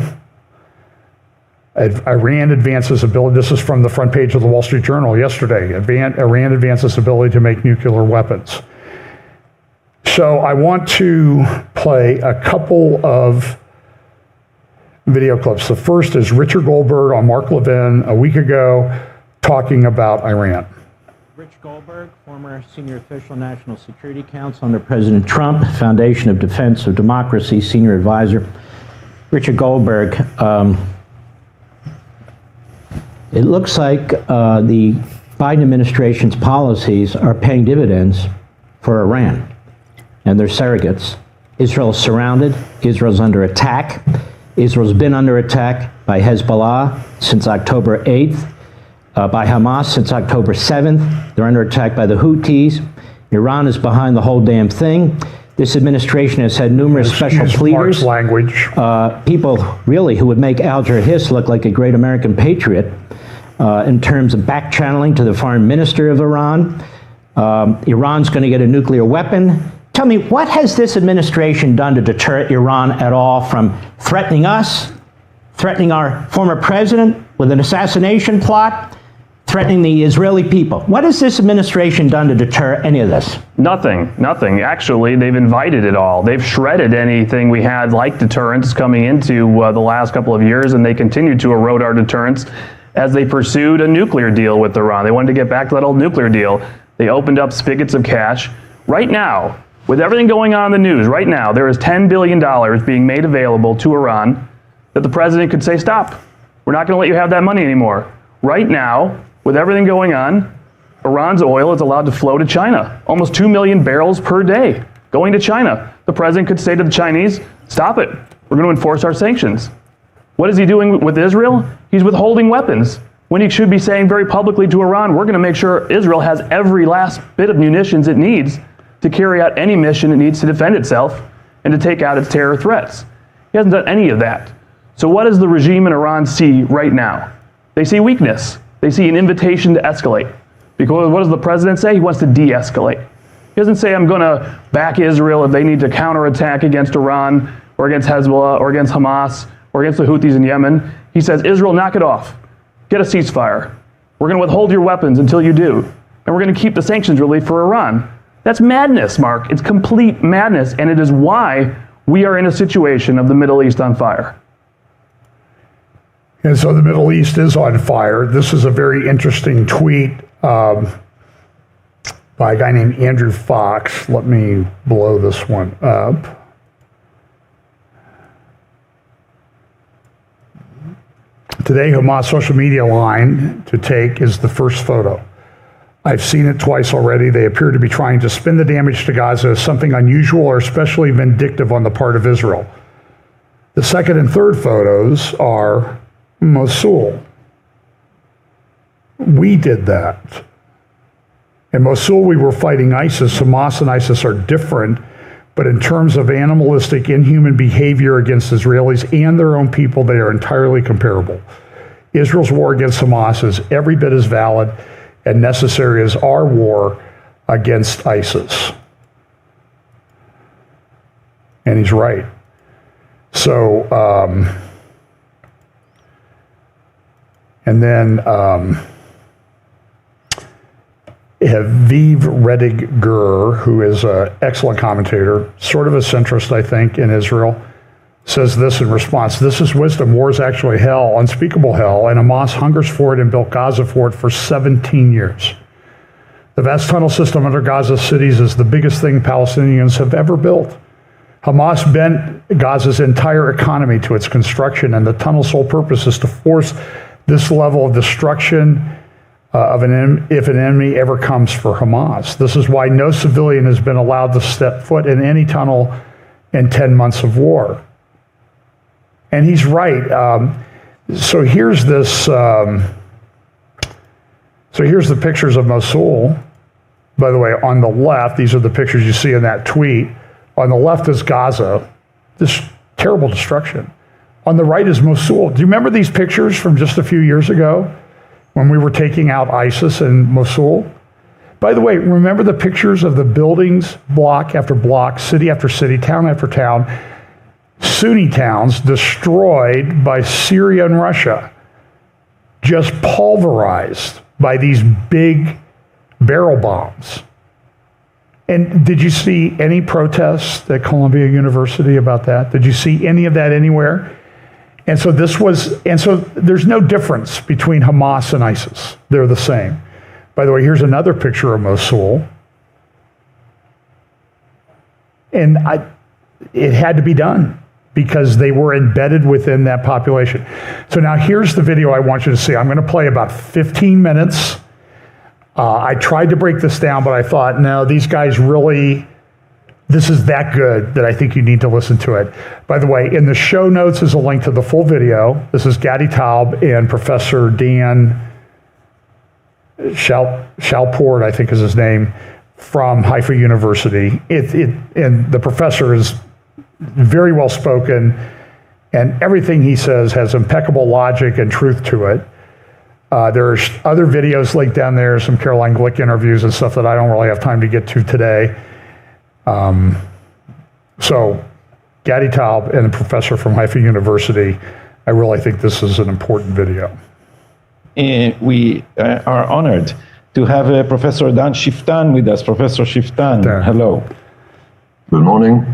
Iran advances ability, this is from the front page of the Wall Street Journal yesterday, Iran advances ability to make nuclear weapons. So I want to play a couple of video clips. The first is Richard Goldberg on Mark Levin a week ago talking about Iran. Rich Goldberg, former senior official, National Security Council under President Trump, Foundation of Defense of Democracy, senior advisor. Richard Goldberg, it looks like the Biden administration's policies are paying dividends for Iran and their surrogates. Israel is surrounded. Israel's under attack. Israel's been under attack by Hezbollah since October 8th. By Hamas since October 7th. They're under attack by the Houthis. Iran is behind the whole damn thing. This administration has had numerous special pleaders. Language. People really who would make Alger Hiss look like a great American patriot in terms of back channeling to the foreign minister of Iran. Iran's going to get a nuclear weapon. Tell me, what has this administration done to deter Iran at all from threatening us, threatening our former president with an assassination plot, threatening the Israeli people? What has this administration done to deter any of this? Nothing. Actually, they've invited it all. They've shredded anything we had like deterrence coming into the last couple of years, and they continue to erode our deterrence as they pursued a nuclear deal with Iran. They wanted to get back to that old nuclear deal. They opened up spigots of cash. Right now, with everything going on in the news, right now, there is $10 billion being made available to Iran that the president could say, stop. We're not going to let you have that money anymore. Right now, with everything going on, Iran's oil is allowed to flow to China. Almost 2 million barrels per day going to China. The president could say to the Chinese, stop it. We're going to enforce our sanctions. What is he doing with Israel? He's withholding weapons when he should be saying very publicly to Iran, we're going to make sure Israel has every last bit of munitions it needs to carry out any mission it needs to defend itself and to take out its terror threats. He hasn't done any of that. So what does the regime in Iran see right now? They see weakness. They see an invitation to escalate. Because what does the president say? He wants to de-escalate. He doesn't say, I'm going to back Israel if they need to counterattack against Iran or against Hezbollah or against Hamas or against the Houthis in Yemen. He says, Israel, knock it off. Get a ceasefire. We're going to withhold your weapons until you do. And we're going to keep the sanctions relief for Iran. That's madness, Mark. It's complete madness. And it is why we are in a situation of the Middle East on fire. And so the Middle East is on fire. This is a very interesting tweet by a guy named Andrew Fox. Let me blow this one up. Today, Hamas social media line to take is the first photo. I've seen it twice already. They appear to be trying to spin the damage to Gaza as something unusual or especially vindictive on the part of Israel. The second and third photos are Mosul. We did that. In Mosul, we were fighting ISIS. Hamas and ISIS are different, but in terms of animalistic, inhuman behavior against Israelis and their own people, they are entirely comparable. Israel's war against Hamas is every bit as valid and necessary as our war against ISIS. And he's right. So, and then Haviv Rediger, who is an excellent commentator, sort of a centrist, I think, in Israel, says this in response: "This is wisdom. War is actually hell, unspeakable hell, and Hamas hungers for it and built Gaza for it for 17 years. The vast tunnel system under Gaza cities is the biggest thing Palestinians have ever built. Hamas bent Gaza's entire economy to its construction, and the tunnel's sole purpose is to force this level of destruction if an enemy ever comes for Hamas. This is why no civilian has been allowed to step foot in any tunnel in 10 months of war." And he's right. So here's this. So here's the pictures of Mosul. By the way, on the left, these are the pictures you see in that tweet. On the left is Gaza, this terrible destruction. On the right is Mosul. Do you remember these pictures from just a few years ago when we were taking out ISIS in Mosul? By the way, remember the pictures of the buildings, block after block, city after city, town after town, Sunni towns destroyed by Syria and Russia, just pulverized by these big barrel bombs. And did you see any protests at Columbia University about that? Did you see any of that anywhere? And so there's no difference between Hamas and ISIS. They're the same. By the way, here's another picture of Mosul. And it had to be done because they were embedded within that population. So now here's the video I want you to see. I'm going to play about 15 minutes. I tried to break this down, but I thought, no, these guys really, this is that good that I think you need to listen to it. By the way, in the show notes is a link to the full video. This is Gadi Taub and Professor Dan Chalport, I think is his name, from Haifa University. And the professor is very well spoken, and everything he says has impeccable logic and truth to it. There's other videos linked down there, some Caroline Glick interviews and stuff that I don't really have time to get to today. So Gadi Taub and a professor from Haifa University, I really think this is an important video. We are honored to have Professor Dan Shiftan with us. Professor Shiftan, hello. Good morning.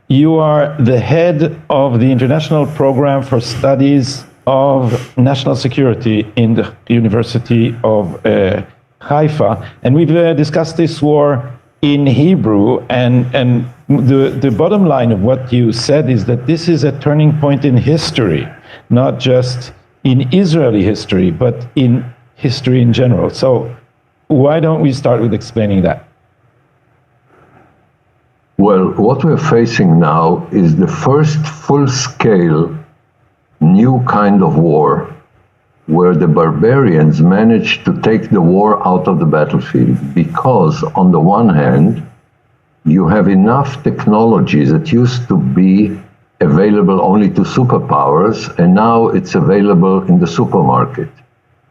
You are the head of the International Program for Studies of National Security in the University of Haifa. And we've discussed this war in Hebrew, and the bottom line of what you said is that this is a turning point in history, not just in Israeli history, but in history in general. So why don't we start with explaining that? Well, what we're facing now is the first full-scale new kind of war where the barbarians managed to take the war out of the battlefield, because on the one hand, you have enough technologies that used to be available only to superpowers, and now it's available in the supermarket,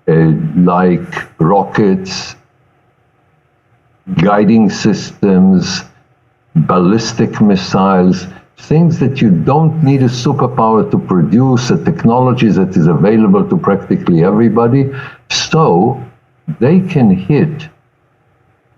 like rockets, guiding systems, ballistic missiles, things that you don't need a superpower to produce, a technology that is available to practically everybody, so they can hit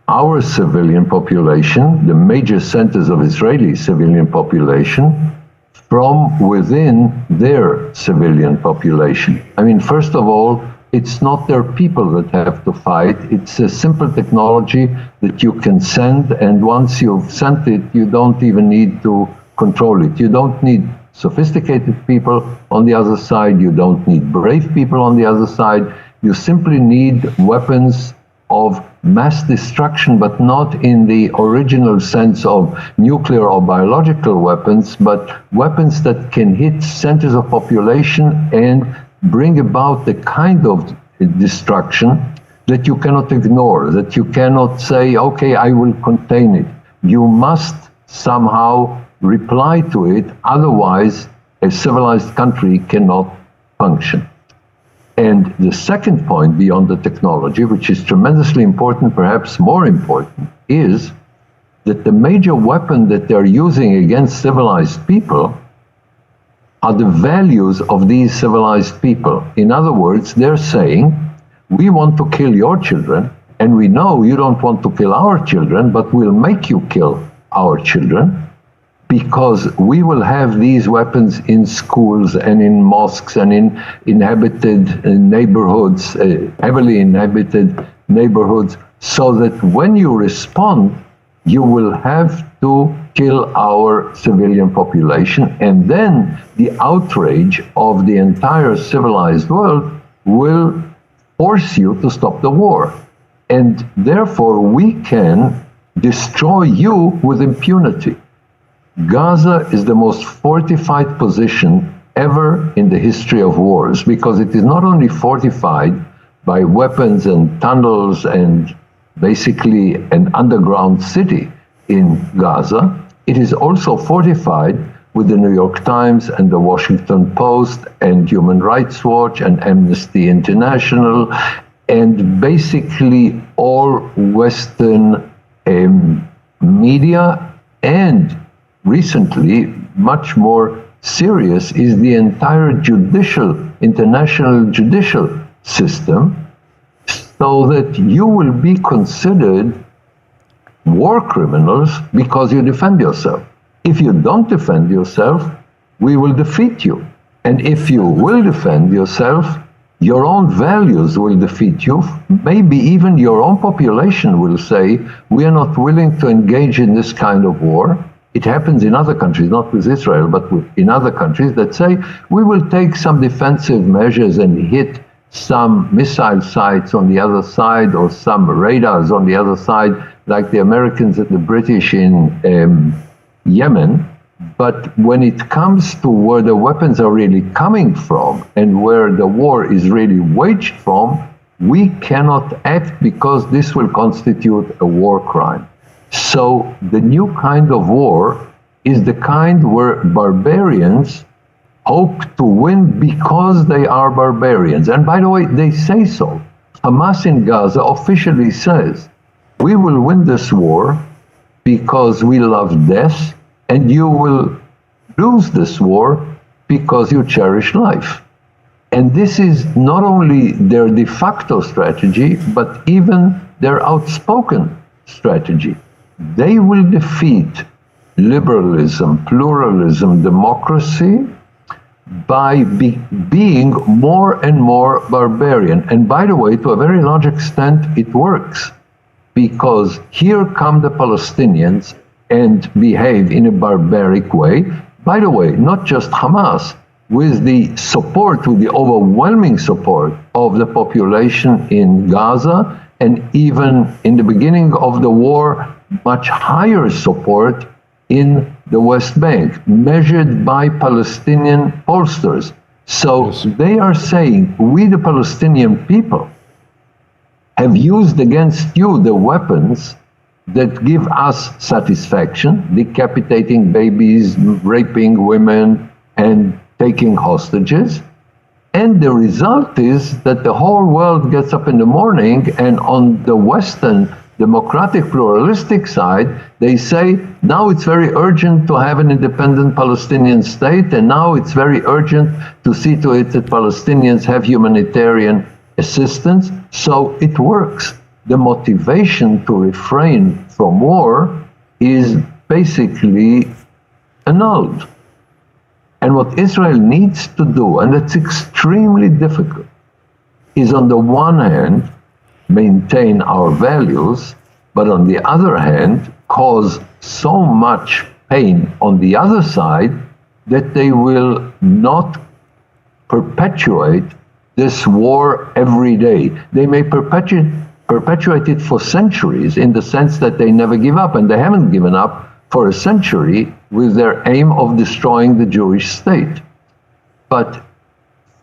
our civilian population, the major centers of Israeli civilian population, from within their civilian population. I mean, first of all, it's not their people that have to fight. It's a simple technology that you can send, and once you've sent it, you don't even need to control it. You don't need sophisticated people on the other side. You don't need brave people on the other side. You simply need weapons of mass destruction, but not in the original sense of nuclear or biological weapons, but weapons that can hit centers of population and bring about the kind of destruction that you cannot ignore, that you cannot say, okay, I will contain it. You must somehow reply to it, otherwise a civilized country cannot function. And the second point beyond the technology, which is tremendously important, perhaps more important, is that the major weapon that they're using against civilized people are the values of these civilized people. In other words, they're saying, we want to kill your children, and we know you don't want to kill our children, but we'll make you kill our children, because we will have these weapons in schools and in mosques and in inhabited neighborhoods, heavily inhabited neighborhoods, so that when you respond, you will have to kill our civilian population, and then the outrage of the entire civilized world will force you to stop the war. And therefore, we can destroy you with impunity. Gaza is the most fortified position ever in the history of wars, because it is not only fortified by weapons and tunnels and basically an underground city in Gaza, it is also fortified with the New York Times and the Washington Post and Human Rights Watch and Amnesty International and basically all Western media, and recently, much more serious, is the entire international judicial system, so that you will be considered war criminals because you defend yourself. If you don't defend yourself, we will defeat you. And if you will defend yourself, your own values will defeat you. Maybe even your own population will say, we are not willing to engage in this kind of war. It happens in other countries, not with Israel, but in other countries that say, we will take some defensive measures and hit some missile sites on the other side or some radars on the other side, like the Americans and the British in Yemen. But when it comes to where the weapons are really coming from and where the war is really waged from, we cannot act because this will constitute a war crime. So the new kind of war is the kind where barbarians hope to win because they are barbarians. And by the way, they say so. Hamas in Gaza officially says, we will win this war because we love death, and you will lose this war because you cherish life. And this is not only their de facto strategy, but even their outspoken strategy. They will defeat liberalism, pluralism, democracy by being more and more barbarian. And by the way, to a very large extent, it works, because here come the Palestinians and behave in a barbaric way. By the way, not just Hamas, with the support, with the overwhelming support of the population in Gaza, and even in the beginning of the war, much higher support in the West Bank, measured by Palestinian pollsters. So they are saying, we the Palestinian people have used against you the weapons that give us satisfaction, decapitating babies, raping women, and taking hostages. And the result is that the whole world gets up in the morning, and on the Western democratic pluralistic side, they say, now it's very urgent to have an independent Palestinian state, and now it's very urgent to see to it that Palestinians have humanitarian assistance. So it works. The motivation to refrain from war is basically annulled. And what Israel needs to do, and it's extremely difficult, is on the one hand, maintain our values, but on the other hand, cause so much pain on the other side that they will not perpetuate this war every day. They may perpetuate it for centuries, in the sense that they never give up, and they haven't given up for a century with their aim of destroying the Jewish state. But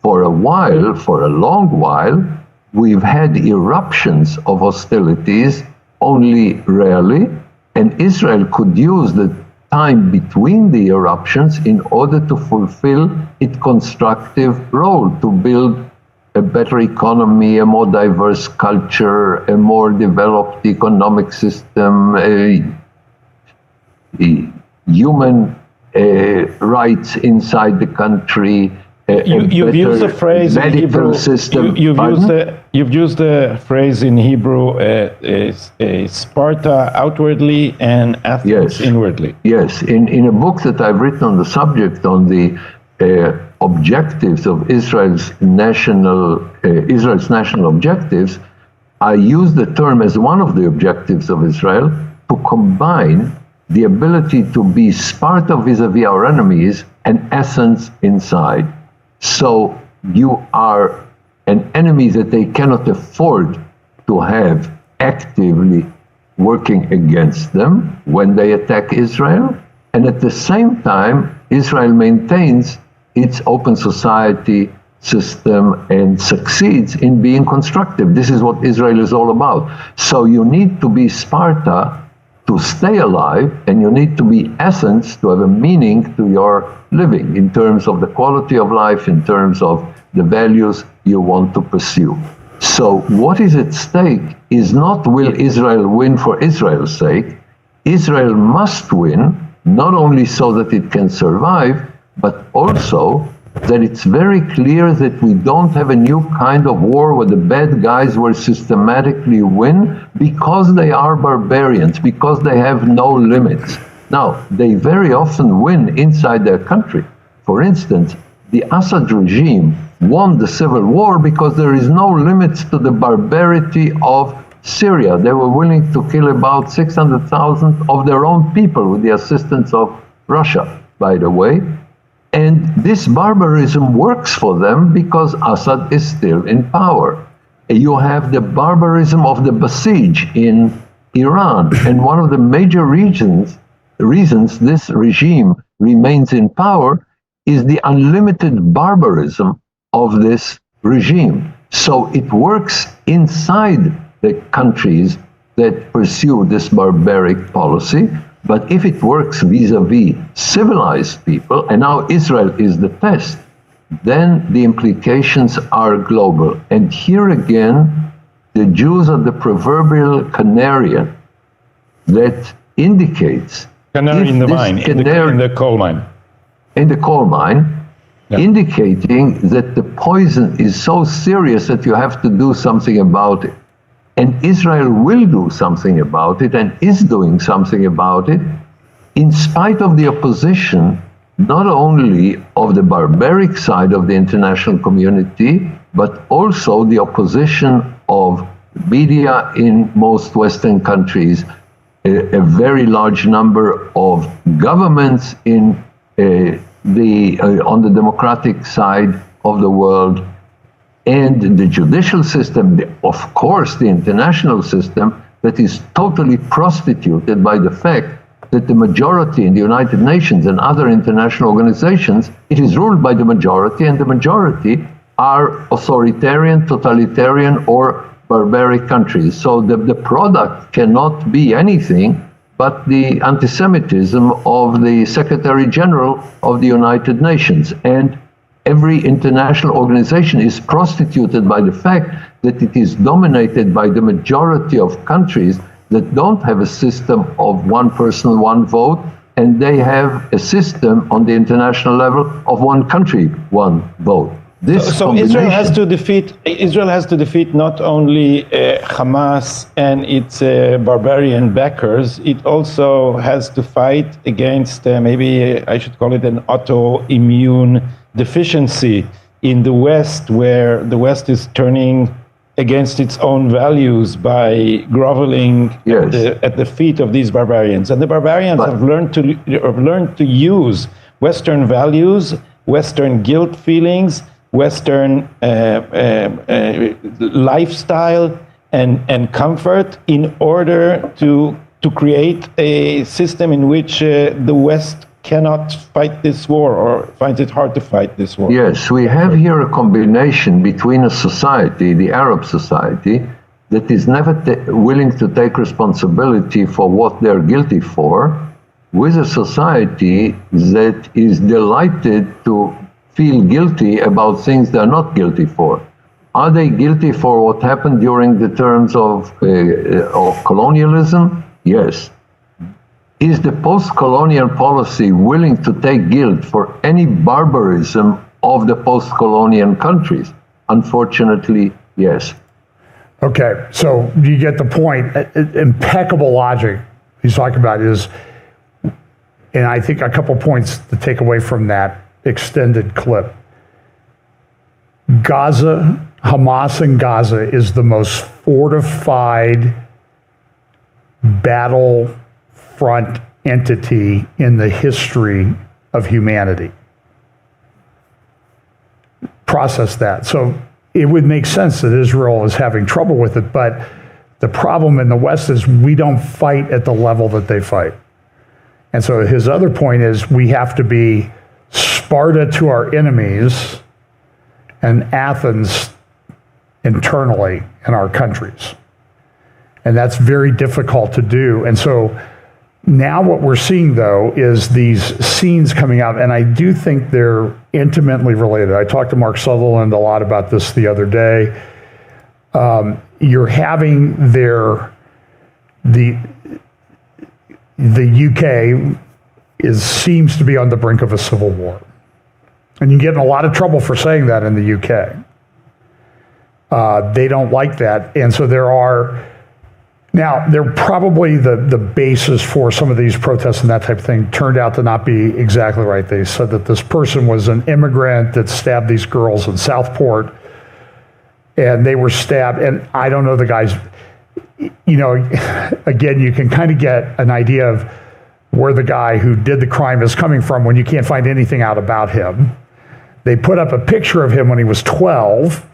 for a while, for a long while, we've had eruptions of hostilities only rarely, and Israel could use the time between the eruptions in order to fulfill its constructive role, to build a better economy, a more diverse culture, a more developed economic system, human rights inside the country, You've used the phrase in Hebrew. System. You've used the phrase in Hebrew, Sparta outwardly and Athens inwardly. Yes, in a book that I've written on the subject, on the objectives of Israel's national objectives, I use the term as one of the objectives of Israel to combine the ability to be Sparta vis-a-vis our enemies and essence inside. So you are an enemy that they cannot afford to have actively working against them when they attack Israel. And at the same time, Israel maintains its open society system and succeeds in being constructive. This is what Israel is all about. So you need to be Sparta to stay alive, and you need to be essence to have a meaning to your living in terms of the quality of life, in terms of the values you want to pursue. So what is at stake is not will Israel win for Israel's sake. Israel must win, not only so that it can survive, but also that it's very clear that we don't have a new kind of war where the bad guys will systematically win because they are barbarians, because they have no limits. Now, they very often win inside their country. For instance, the Assad regime won the civil war because there is no limits to the barbarity of Syria. They were willing to kill about 600,000 of their own people with the assistance of Russia, by the way. And this barbarism works for them because Assad is still in power. You have the barbarism of the Basij in Iran. And one of the major reasons this regime remains in power is the unlimited barbarism of this regime. So it works inside the countries that pursue this barbaric policy. But if it works vis-a-vis civilized people, and now Israel is the test, then the implications are global. And here again, the Jews are the proverbial canary that indicates... Canary in the mine, in the coal mine. In the coal mine, yeah. Indicating that the poison is so serious that you have to do something about it. And Israel will do something about it and is doing something about it in spite of the opposition, not only of the barbaric side of the international community, but also the opposition of media in most Western countries, a very large number of governments in on the democratic side of the world, and the judicial system, of course, the international system that is totally prostituted by the fact that the majority in the United Nations and other international organizations, it is ruled by the majority, and the majority are authoritarian, totalitarian, or barbaric countries. So the product cannot be anything but the anti-Semitism of the Secretary General of the United Nations. And every international organization is prostituted by the fact that it is dominated by the majority of countries that don't have a system of one person, one vote, and they have a system on the international level of one country, one vote. So Israel has to defeat not only Hamas and its barbarian backers, it also has to fight against maybe I should call it an autoimmune deficiency in the West, where the West is turning against its own values by groveling at the feet of these barbarians. And the barbarians have learned to use Western values, Western guilt feelings, Western lifestyle and comfort in order to create a system in which the West cannot fight this war, or finds it hard to fight this war. Yes, we have here a combination between a society, the Arab society, that is never willing to take responsibility for what they're guilty for, with a society that is delighted to feel guilty about things they're not guilty for. Are they guilty for what happened during the terms of colonialism? Yes. Is the post-colonial policy willing to take guilt for any barbarism of the post-colonial countries? Unfortunately, yes. Okay, so you get the point. Impeccable logic he's talking about is, and I think a couple points to take away from that extended clip. Gaza, Hamas in Gaza is the most fortified battlefront entity in the history of humanity. Process that. So it would make sense that Israel is having trouble with it, but the problem in the West is we don't fight at the level that they fight. And so his other point is we have to be Sparta to our enemies and Athens internally in our countries. And that's very difficult to do. And so now what we're seeing, though, is these scenes coming out, and I do think they're intimately related. I talked to Mark Sutherland a lot about this the other day. You're having the UK seems to be on the brink of a civil war. And you get in a lot of trouble for saying that in the UK. They don't like that. And so they're probably the basis for some of these protests and that type of thing turned out to not be exactly right. They said that this person was an immigrant that stabbed these girls in Southport, and they were stabbed. And I don't know the guys, again, you can kind of get an idea of where the guy who did the crime is coming from when you can't find anything out about him. They put up a picture of him when he was 12,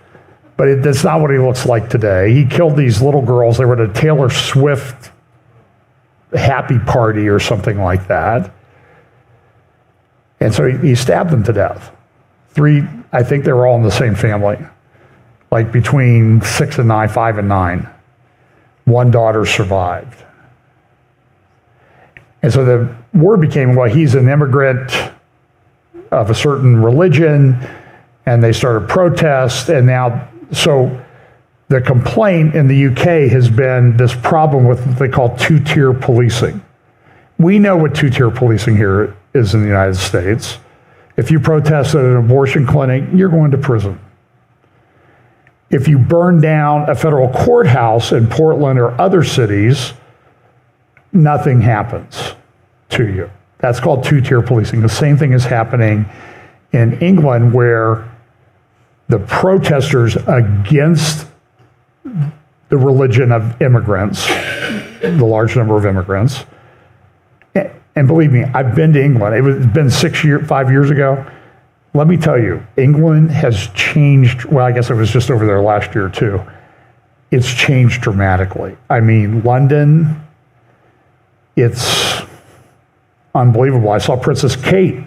but that's not what he looks like today. He killed these little girls. They were at a Taylor Swift happy party or something like that. And so he stabbed them to death. 3, I think they were all in the same family, like between 6 and 9, 5 and 9. One daughter survived. And so the word became, well, he's an immigrant of a certain religion, and they started protests, and now, so the complaint in the UK has been this problem with what they call two-tier policing. We know what two-tier policing here is in the United States. If you protest at an abortion clinic, you're going to prison. If you burn down a federal courthouse in Portland or other cities, nothing happens to you. That's called two-tier policing. The same thing is happening in England, where the protesters against the religion of immigrants, the large number of immigrants, and believe me, I've been to England. It's been 5 years ago. Let me tell you, England has changed. Well, I guess I was just over there last year too. It's changed dramatically. I mean, London, it's unbelievable. I saw Princess Kate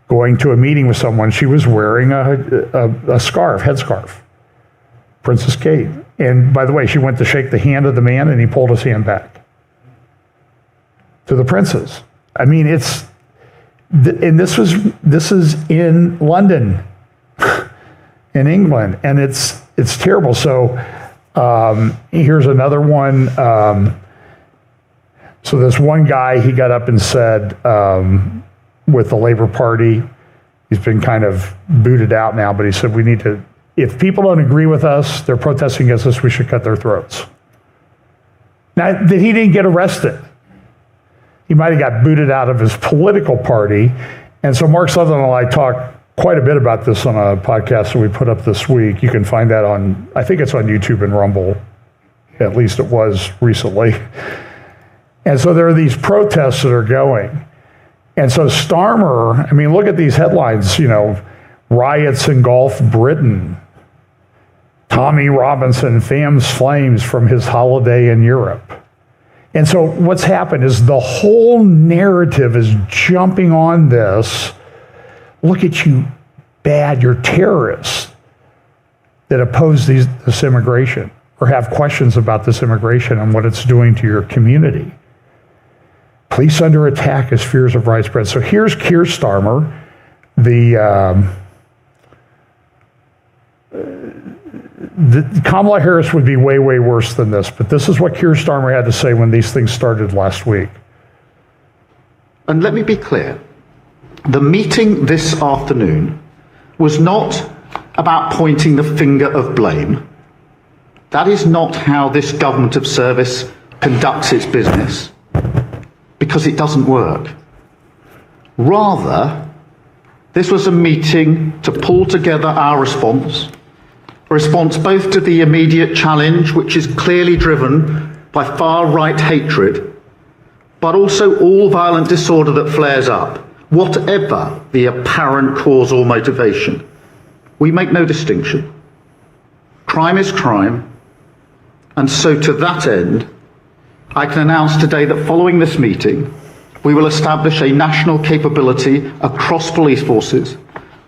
going to a meeting with someone. She was wearing a scarf, headscarf. Princess Kate. And by the way, she went to shake the hand of the man, and he pulled his hand back to the princess. I mean, and this is in London, in England, and it's terrible. So here's another one. So this one guy, he got up and said, with the Labour Party, he's been kind of booted out now, but he said, if people don't agree with us, they're protesting against us, we should cut their throats. Now, that he didn't get arrested. He might have got booted out of his political party. And so Mark Sutherland and I talked quite a bit about this on a podcast that we put up this week. You can find that I think it's on YouTube and Rumble. At least it was recently. And so there are these protests that are going. And so Starmer, I mean, look at these headlines, riots engulf Britain. Tommy Robinson fans flames from his holiday in Europe. And so what's happened is the whole narrative is jumping on this. Look at you, you're terrorists that oppose this immigration or have questions about this immigration and what it's doing to your community. Police under attack as fears of widespread. So here's Keir Starmer, Kamala Harris would be way, way worse than this, but this is what Keir Starmer had to say when these things started last week. And let me be clear, the meeting this afternoon was not about pointing the finger of blame. That is not how this government of service conducts its business, because it doesn't work. Rather, this was a meeting to pull together our response, a response both to the immediate challenge, which is clearly driven by far-right hatred, but also all violent disorder that flares up, whatever the apparent cause or motivation. We make no distinction. Crime is crime, and so to that end, I can announce today that following this meeting, we will establish a national capability across police forces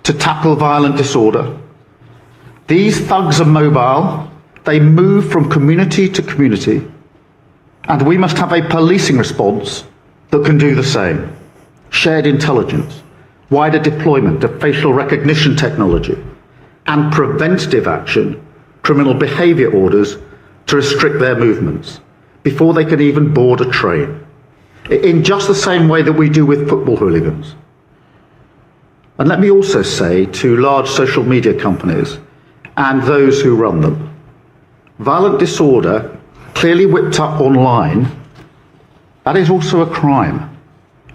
to tackle violent disorder. These thugs are mobile, they move from community to community, and we must have a policing response that can do the same. Shared intelligence, wider deployment of facial recognition technology, and preventative action, criminal behaviour orders to restrict their movements before they can even board a train, in just the same way that we do with football hooligans. And let me also say to large social media companies and those who run them, violent disorder clearly whipped up online, that is also a crime.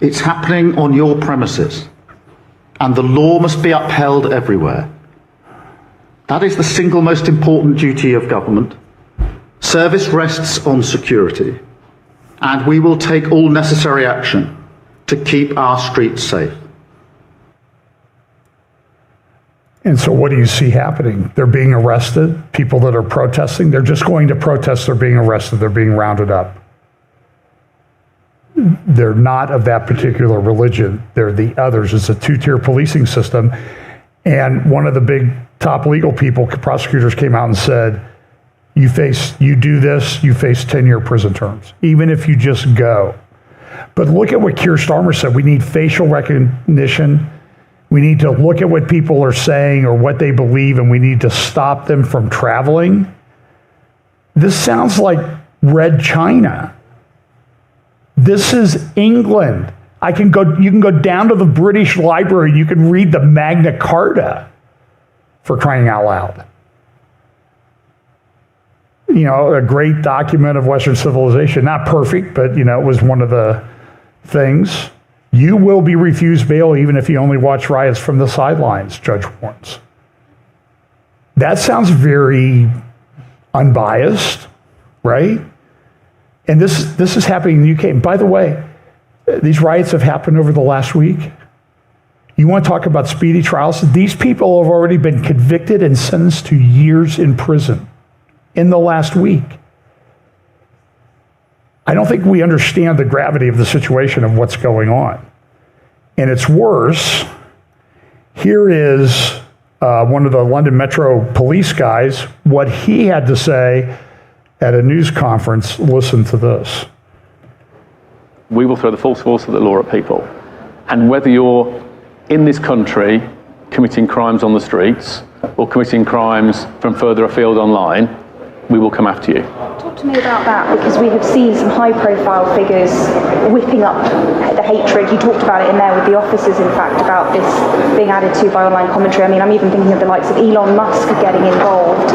It's happening on your premises, and the law must be upheld everywhere. That is the single most important duty of government. Service rests on security, and we will take all necessary action to keep our streets safe. And so what do you see happening? They're being arrested. People that are protesting, they're just going to protest, they're being arrested, they're being rounded up. They're not of that particular religion. They're the others. It's a two-tier policing system. And one of the big top legal people, prosecutors, came out and said, you do this, you face 10-year prison terms, even if you just go. But look at what Keir Starmer said. We need facial recognition. We need to look at what people are saying or what they believe, and we need to stop them from traveling. This sounds like Red China. This is England. You can go down to the British Library, you can read the Magna Carta, for crying out loud. You know, a great document of Western civilization. Not perfect, but, you know, it was one of the things. You will be refused bail even if you only watch riots from the sidelines, judge warns. That sounds very unbiased, right? And this is happening in the UK. And by the way, these riots have happened over the last week. You want to talk about speedy trials? These people have already been convicted and sentenced to years in prison in the last week. I don't think we understand the gravity of the situation of what's going on. And it's worse. Here is one of the London Metro police guys, what he had to say at a news conference. Listen to this. We will throw the full force of the law at people. And whether you're in this country committing crimes on the streets or committing crimes from further afield online, we will come after you. Talk to me about that, because we have seen some high-profile figures whipping up the hatred. You talked about it in there with the officers, in fact, about this being added to by online commentary. I mean, I'm even thinking of the likes of Elon Musk getting involved.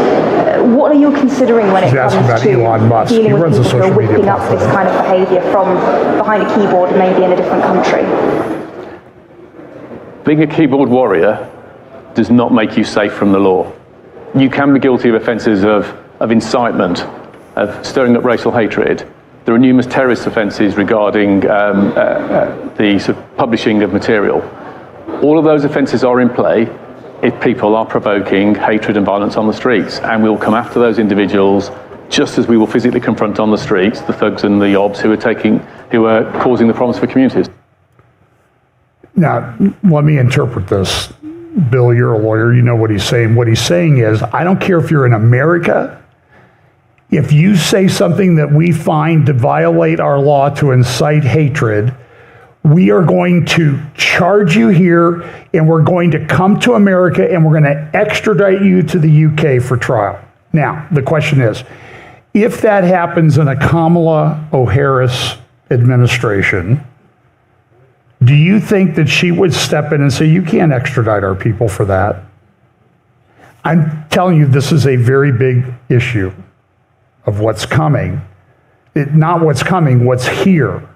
What are you considering when it comes to Elon Musk. dealing with people who are whipping up platform. this kind of behaviour from behind a keyboard, maybe in a different country? Being a keyboard warrior does not make you safe from the law. You can be guilty of offences of incitement, of stirring up racial hatred. There are numerous terrorist offences regarding the sort of publishing of material. All of those offences are in play if people are provoking hatred and violence on the streets, and we will come after those individuals just as we will physically confront on the streets the thugs and the yobs who are causing the problems for communities. Now, let me interpret this. Bill, you're a lawyer, you know what he's saying. What he's saying is, I don't care if you're in America, if you say something that we find to violate our law to incite hatred, we are going to charge you here, and we're going to come to America, and we're going to extradite you to the UK for trial. Now, the question is, if that happens in a Kamala Harris administration, do you think that she would step in and say, you can't extradite our people for that? I'm telling you, this is a very big issue of what's coming. Not what's coming, what's here.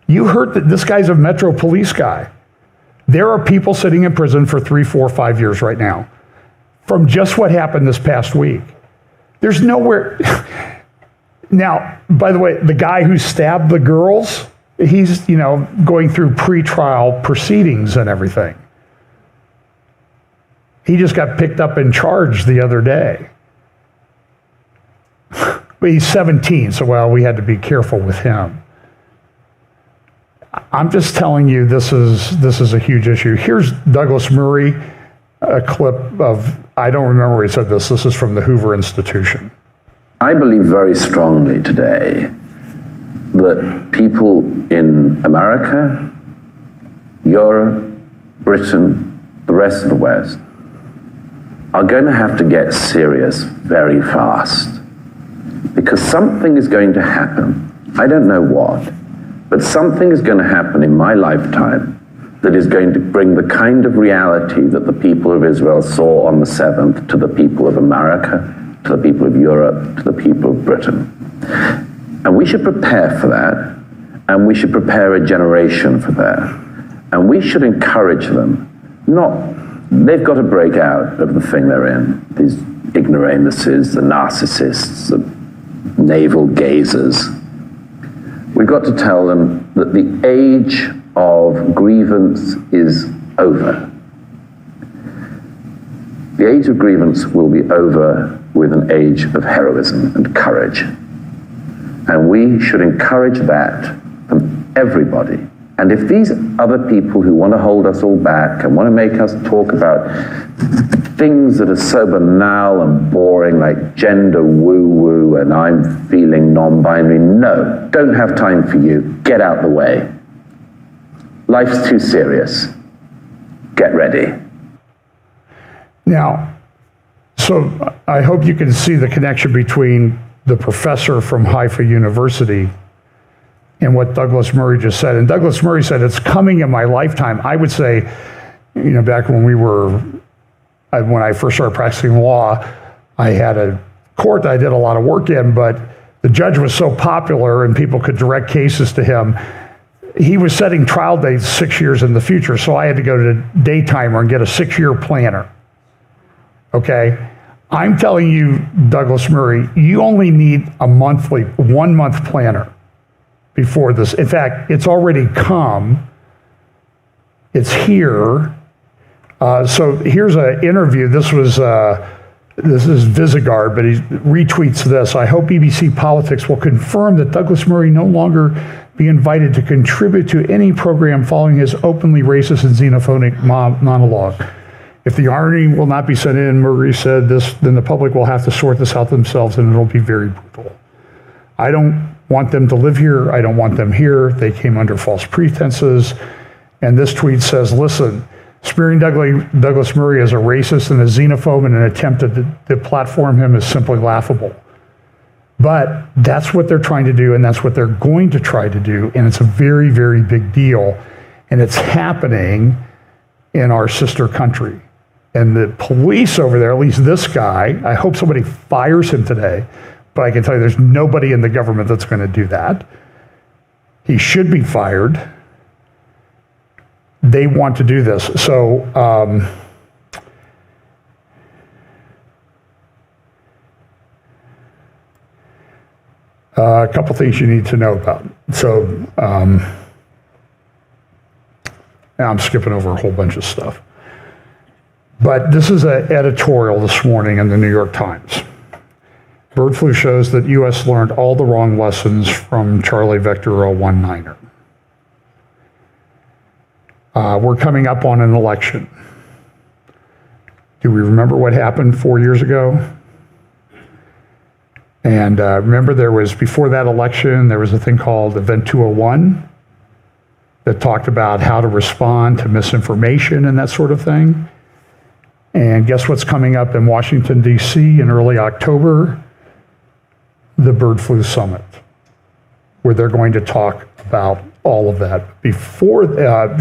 You heard that this guy's a Metro Police guy. There are people sitting in prison for 3, 4, 5 years right now from just what happened this past week. There's nowhere. Now, by the way, the guy who stabbed the girls, he's, going through pre-trial proceedings and everything. He just got picked up and charged the other day. But he's 17, so we had to be careful with him. I'm just telling you, this is a huge issue. Here's Douglas Murray, a clip of, I don't remember where he said this. This is from the Hoover Institution. I believe very strongly today that people in America, Europe, Britain, the rest of the West, are going to have to get serious very fast. Because something is going to happen. I don't know what, but something is going to happen in my lifetime that is going to bring the kind of reality that the people of Israel saw on the 7th to the people of America, to the people of Europe, to the people of Britain. And we should prepare for that, and we should prepare a generation for that. And we should encourage them, they've got to break out of the thing they're in, these ignoramuses, the narcissists, the navel gazers. We've got to tell them that the age of grievance is over. The age of grievance will be over with an age of heroism and courage. And we should encourage that from everybody. And if these other people who want to hold us all back and want to make us talk about things that are so banal and boring, like gender woo-woo and I'm feeling non-binary, no, don't have time for you. Get out the way. Life's too serious. Get ready. Now, so I hope you can see the connection between the professor from Haifa University and what Douglas Murray just said. And Douglas Murray said, it's coming in my lifetime. I would say, back when when I first started practicing law, I had a court that I did a lot of work in, but the judge was so popular and people could direct cases to him. He was setting trial dates 6 years in the future, so I had to go to Daytimer and get a 6-year planner. Okay? I'm telling you, Douglas Murray, you only need a 1 month planner before this. In fact, it's already come. It's here. So here's an interview. This is Visegrad, but he retweets this. I hope BBC Politics will confirm that Douglas Murray no longer be invited to contribute to any program following his openly racist and xenophobic monologue. If the irony will not be sent in, Murray said this, then the public will have to sort this out themselves and it'll be very brutal. I don't want them to live here. I don't want them here. They came under false pretenses. And this tweet says, listen, smearing Douglas Murray as a racist and a xenophobe in an attempt to platform him is simply laughable. But that's what they're trying to do, and that's what they're going to try to do, and it's a very, very big deal. And it's happening in our sister country. And the police over there, at least this guy, I hope somebody fires him today, but I can tell you there's nobody in the government that's going to do that. He should be fired. They want to do this. So, a couple things you need to know about. So, now I'm skipping over a whole bunch of stuff. But this is an editorial this morning in the New York Times. Bird flu shows that U.S. learned all the wrong lessons from Charlie Vector 019er. We're coming up on an election. Do we remember what happened 4 years ago? And remember before that election, there was a thing called Event 201 that talked about how to respond to misinformation and that sort of thing. And guess what's coming up in Washington, D.C. in early October? The Bird Flu Summit, where they're going to talk about all of that.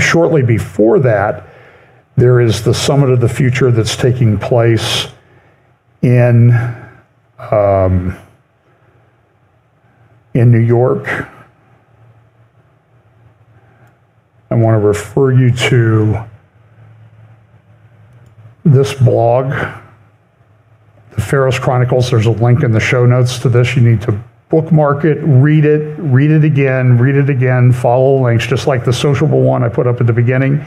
Shortly before that, there is the Summit of the Future that's taking place in New York. I want to refer you to this blog, the Pharaoh's Chronicles. There's a link in the show notes to this. You need to bookmark it, read it again, follow links, just like the sociable one I put up at the beginning.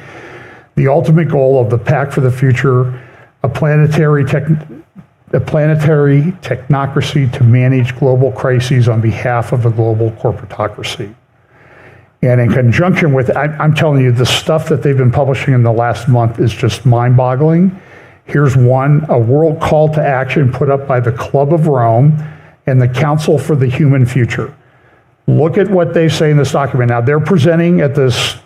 The ultimate goal of the Pact for the Future, a planetary technocracy to manage global crises on behalf of a global corporatocracy. And in conjunction with, I'm telling you, the stuff that they've been publishing in the last month is just mind-boggling. Here's one, a world call to action put up by the Club of Rome and the Council for the Human Future. Look at what they say in this document. Now, they're presenting at this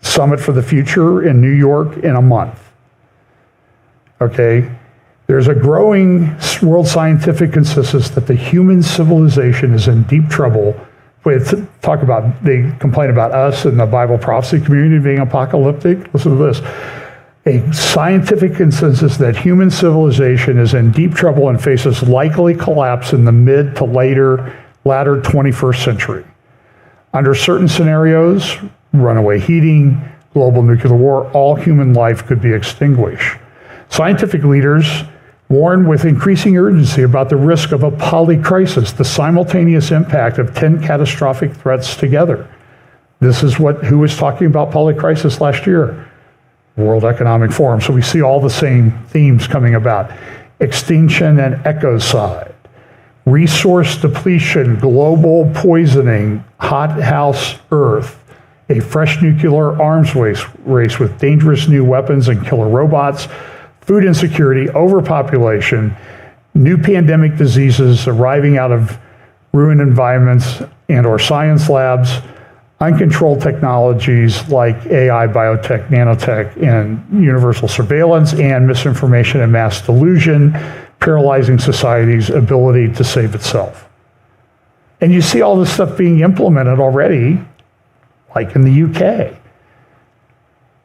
Summit for the Future in New York in a month. Okay? There's a growing world scientific consensus that the human civilization is in deep trouble. They complain about us and the Bible prophecy community being apocalyptic. Listen to this. A scientific consensus that human civilization is in deep trouble and faces likely collapse in the mid to latter 21st century. Under certain scenarios, runaway heating, global nuclear war, all human life could be extinguished. Scientific leaders warn with increasing urgency about the risk of a polycrisis, the simultaneous impact of 10 catastrophic threats together. This is who was talking about polycrisis last year? World Economic Forum. So we see all the same themes coming about. Extinction and ecocide, resource depletion, global poisoning, hothouse Earth, a fresh nuclear arms race with dangerous new weapons and killer robots, food insecurity, overpopulation, new pandemic diseases arriving out of ruined environments and or science labs, uncontrolled technologies like AI, biotech, nanotech, and universal surveillance, and misinformation and mass delusion, paralyzing society's ability to save itself. And you see all this stuff being implemented already, like in the UK.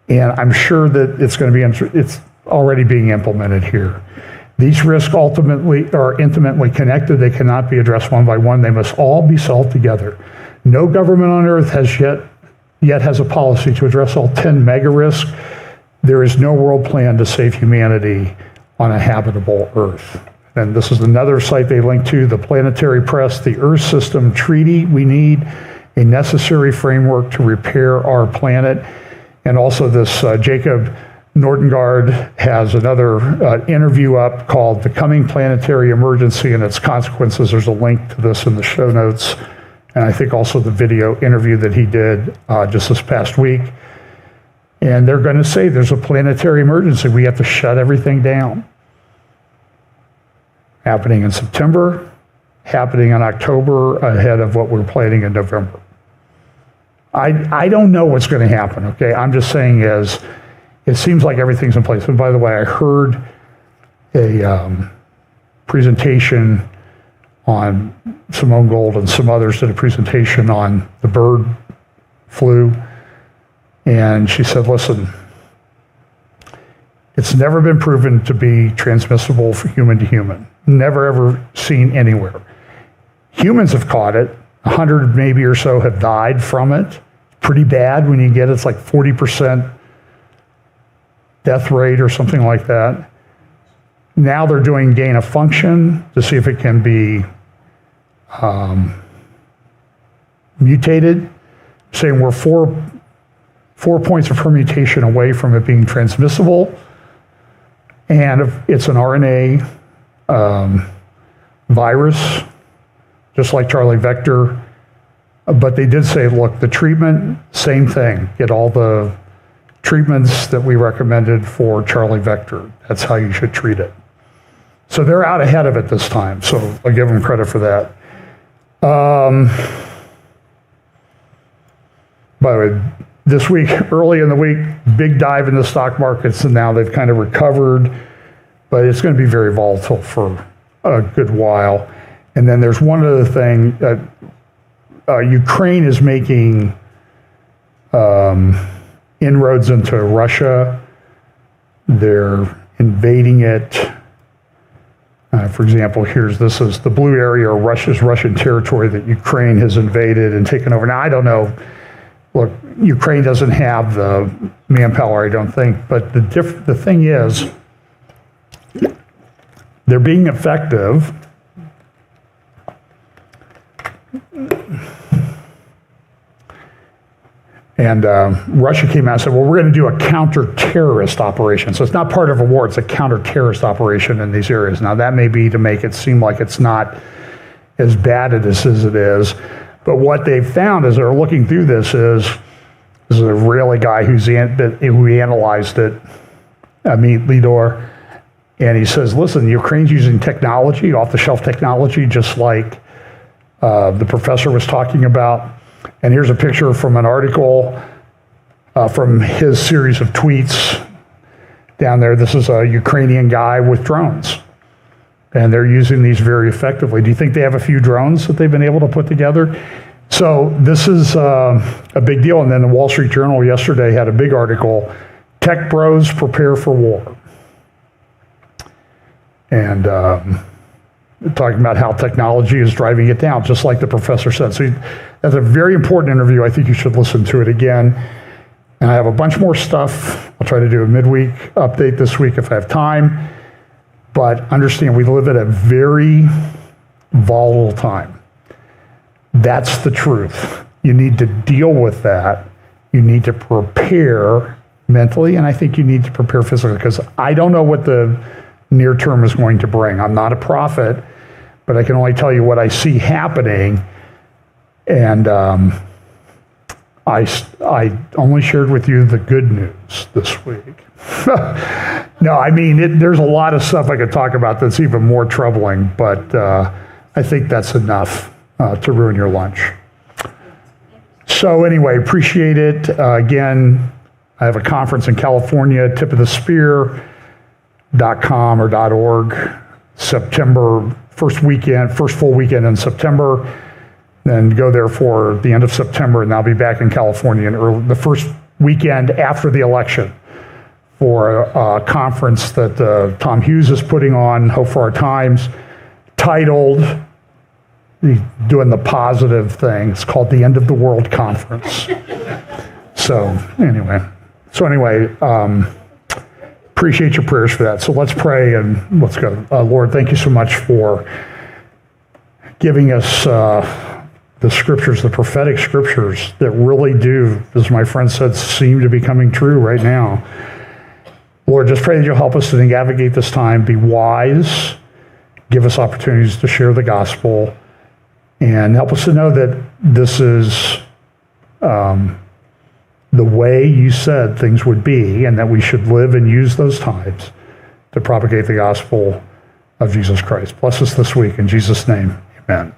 And I'm sure that it's already being implemented here. These risks ultimately are intimately connected. They cannot be addressed one by one. They must all be solved together. No government on earth has yet has a policy to address all 10 mega risks. There is no world plan to save humanity on a habitable Earth. And this is another site they link to, the Planetary Press, the Earth System Treaty. We need a necessary framework to repair our planet. And also this Jacob Nordengard has another interview up called The Coming Planetary Emergency and Its Consequences. There's a link to this in the show notes. And I think also the video interview that he did just this past week. And they're going to say there's a planetary emergency. We have to shut everything down. Happening in September, happening in October, ahead of what we're planning in November. I don't know what's going to happen, okay? I'm just saying it seems like everything's in place. And by the way, I heard a presentation on Simone Gold and some others did a presentation on the bird flu. And she said, listen, it's never been proven to be transmissible from human to human. Never ever seen anywhere. Humans have caught it. 100 maybe or so have died from it. Pretty bad when you get it's like 40% death rate or something like that. Now they're doing gain of function to see if it can be mutated, saying we're four points of permutation away from it being transmissible, and if it's an RNA virus, just like Charlie Vector. But they did say, look, the treatment, same thing. Get all the treatments that we recommended for Charlie Vector. That's how you should treat it. So they're out ahead of it this time, so I'll give them credit for that. By the way, this week, early in the week, big dive in the stock markets, and now they've kind of recovered, but it's going to be very volatile for a good while. And then there's one other thing. Ukraine is making inroads into Russia. They're invading it. For example, this is the blue area, Russian territory that Ukraine has invaded and taken over. Now, I don't know. Look, Ukraine doesn't have the manpower, I don't think. But the thing is, they're being effective. And Russia came out and said, well, we're going to do a counter-terrorist operation. So it's not part of a war, it's a counter-terrorist operation in these areas. Now, that may be to make it seem like it's not as bad as it is. But what they've found as they're looking through this is an Israeli guy who analyzed it, Amit Lidor, and he says, listen, Ukraine's using technology, off-the-shelf technology, just like the professor was talking about. And here's a picture from an article from his series of tweets down there. This is a Ukrainian guy with drones, and they're using these very effectively. Do you think they have a few drones that they've been able to put together? So this is a big deal. And then the Wall Street Journal yesterday had a big article, Tech Bros Prepare for War. And talking about how technology is driving it down, just like the professor said. So that's a very important interview. I think you should listen to it again. And I have a bunch more stuff. I'll try to do a midweek update this week if I have time. But understand, we live at a very volatile time. That's the truth. You need to deal with that. You need to prepare mentally, and I think you need to prepare physically, because I don't know what the near term is going to bring. I'm not a prophet, but I can only tell you what I see happening. And I only shared with you the good news this week. No, I mean, there's a lot of stuff I could talk about that's even more troubling, but I think that's enough to ruin your lunch. So anyway, appreciate it. Again, I have a conference in California, tipofthespear.com or .org, September, first full weekend in September. Then go there for the end of September, and I'll be back in California in the first weekend after the election for a conference that Tom Hughes is putting on, Hope for Our Times, titled, doing the positive thing. It's called the End of the World Conference. So anyway, appreciate your prayers for that. So let's pray and let's go. Lord, thank you so much for giving us the scriptures, the prophetic scriptures that really do, as my friend said, seem to be coming true right now. Lord, just pray that you'll help us to navigate this time, be wise, give us opportunities to share the gospel, and help us to know that this is the way you said things would be, and that we should live and use those times to propagate the gospel of Jesus Christ. Bless us this week. In Jesus' name, amen.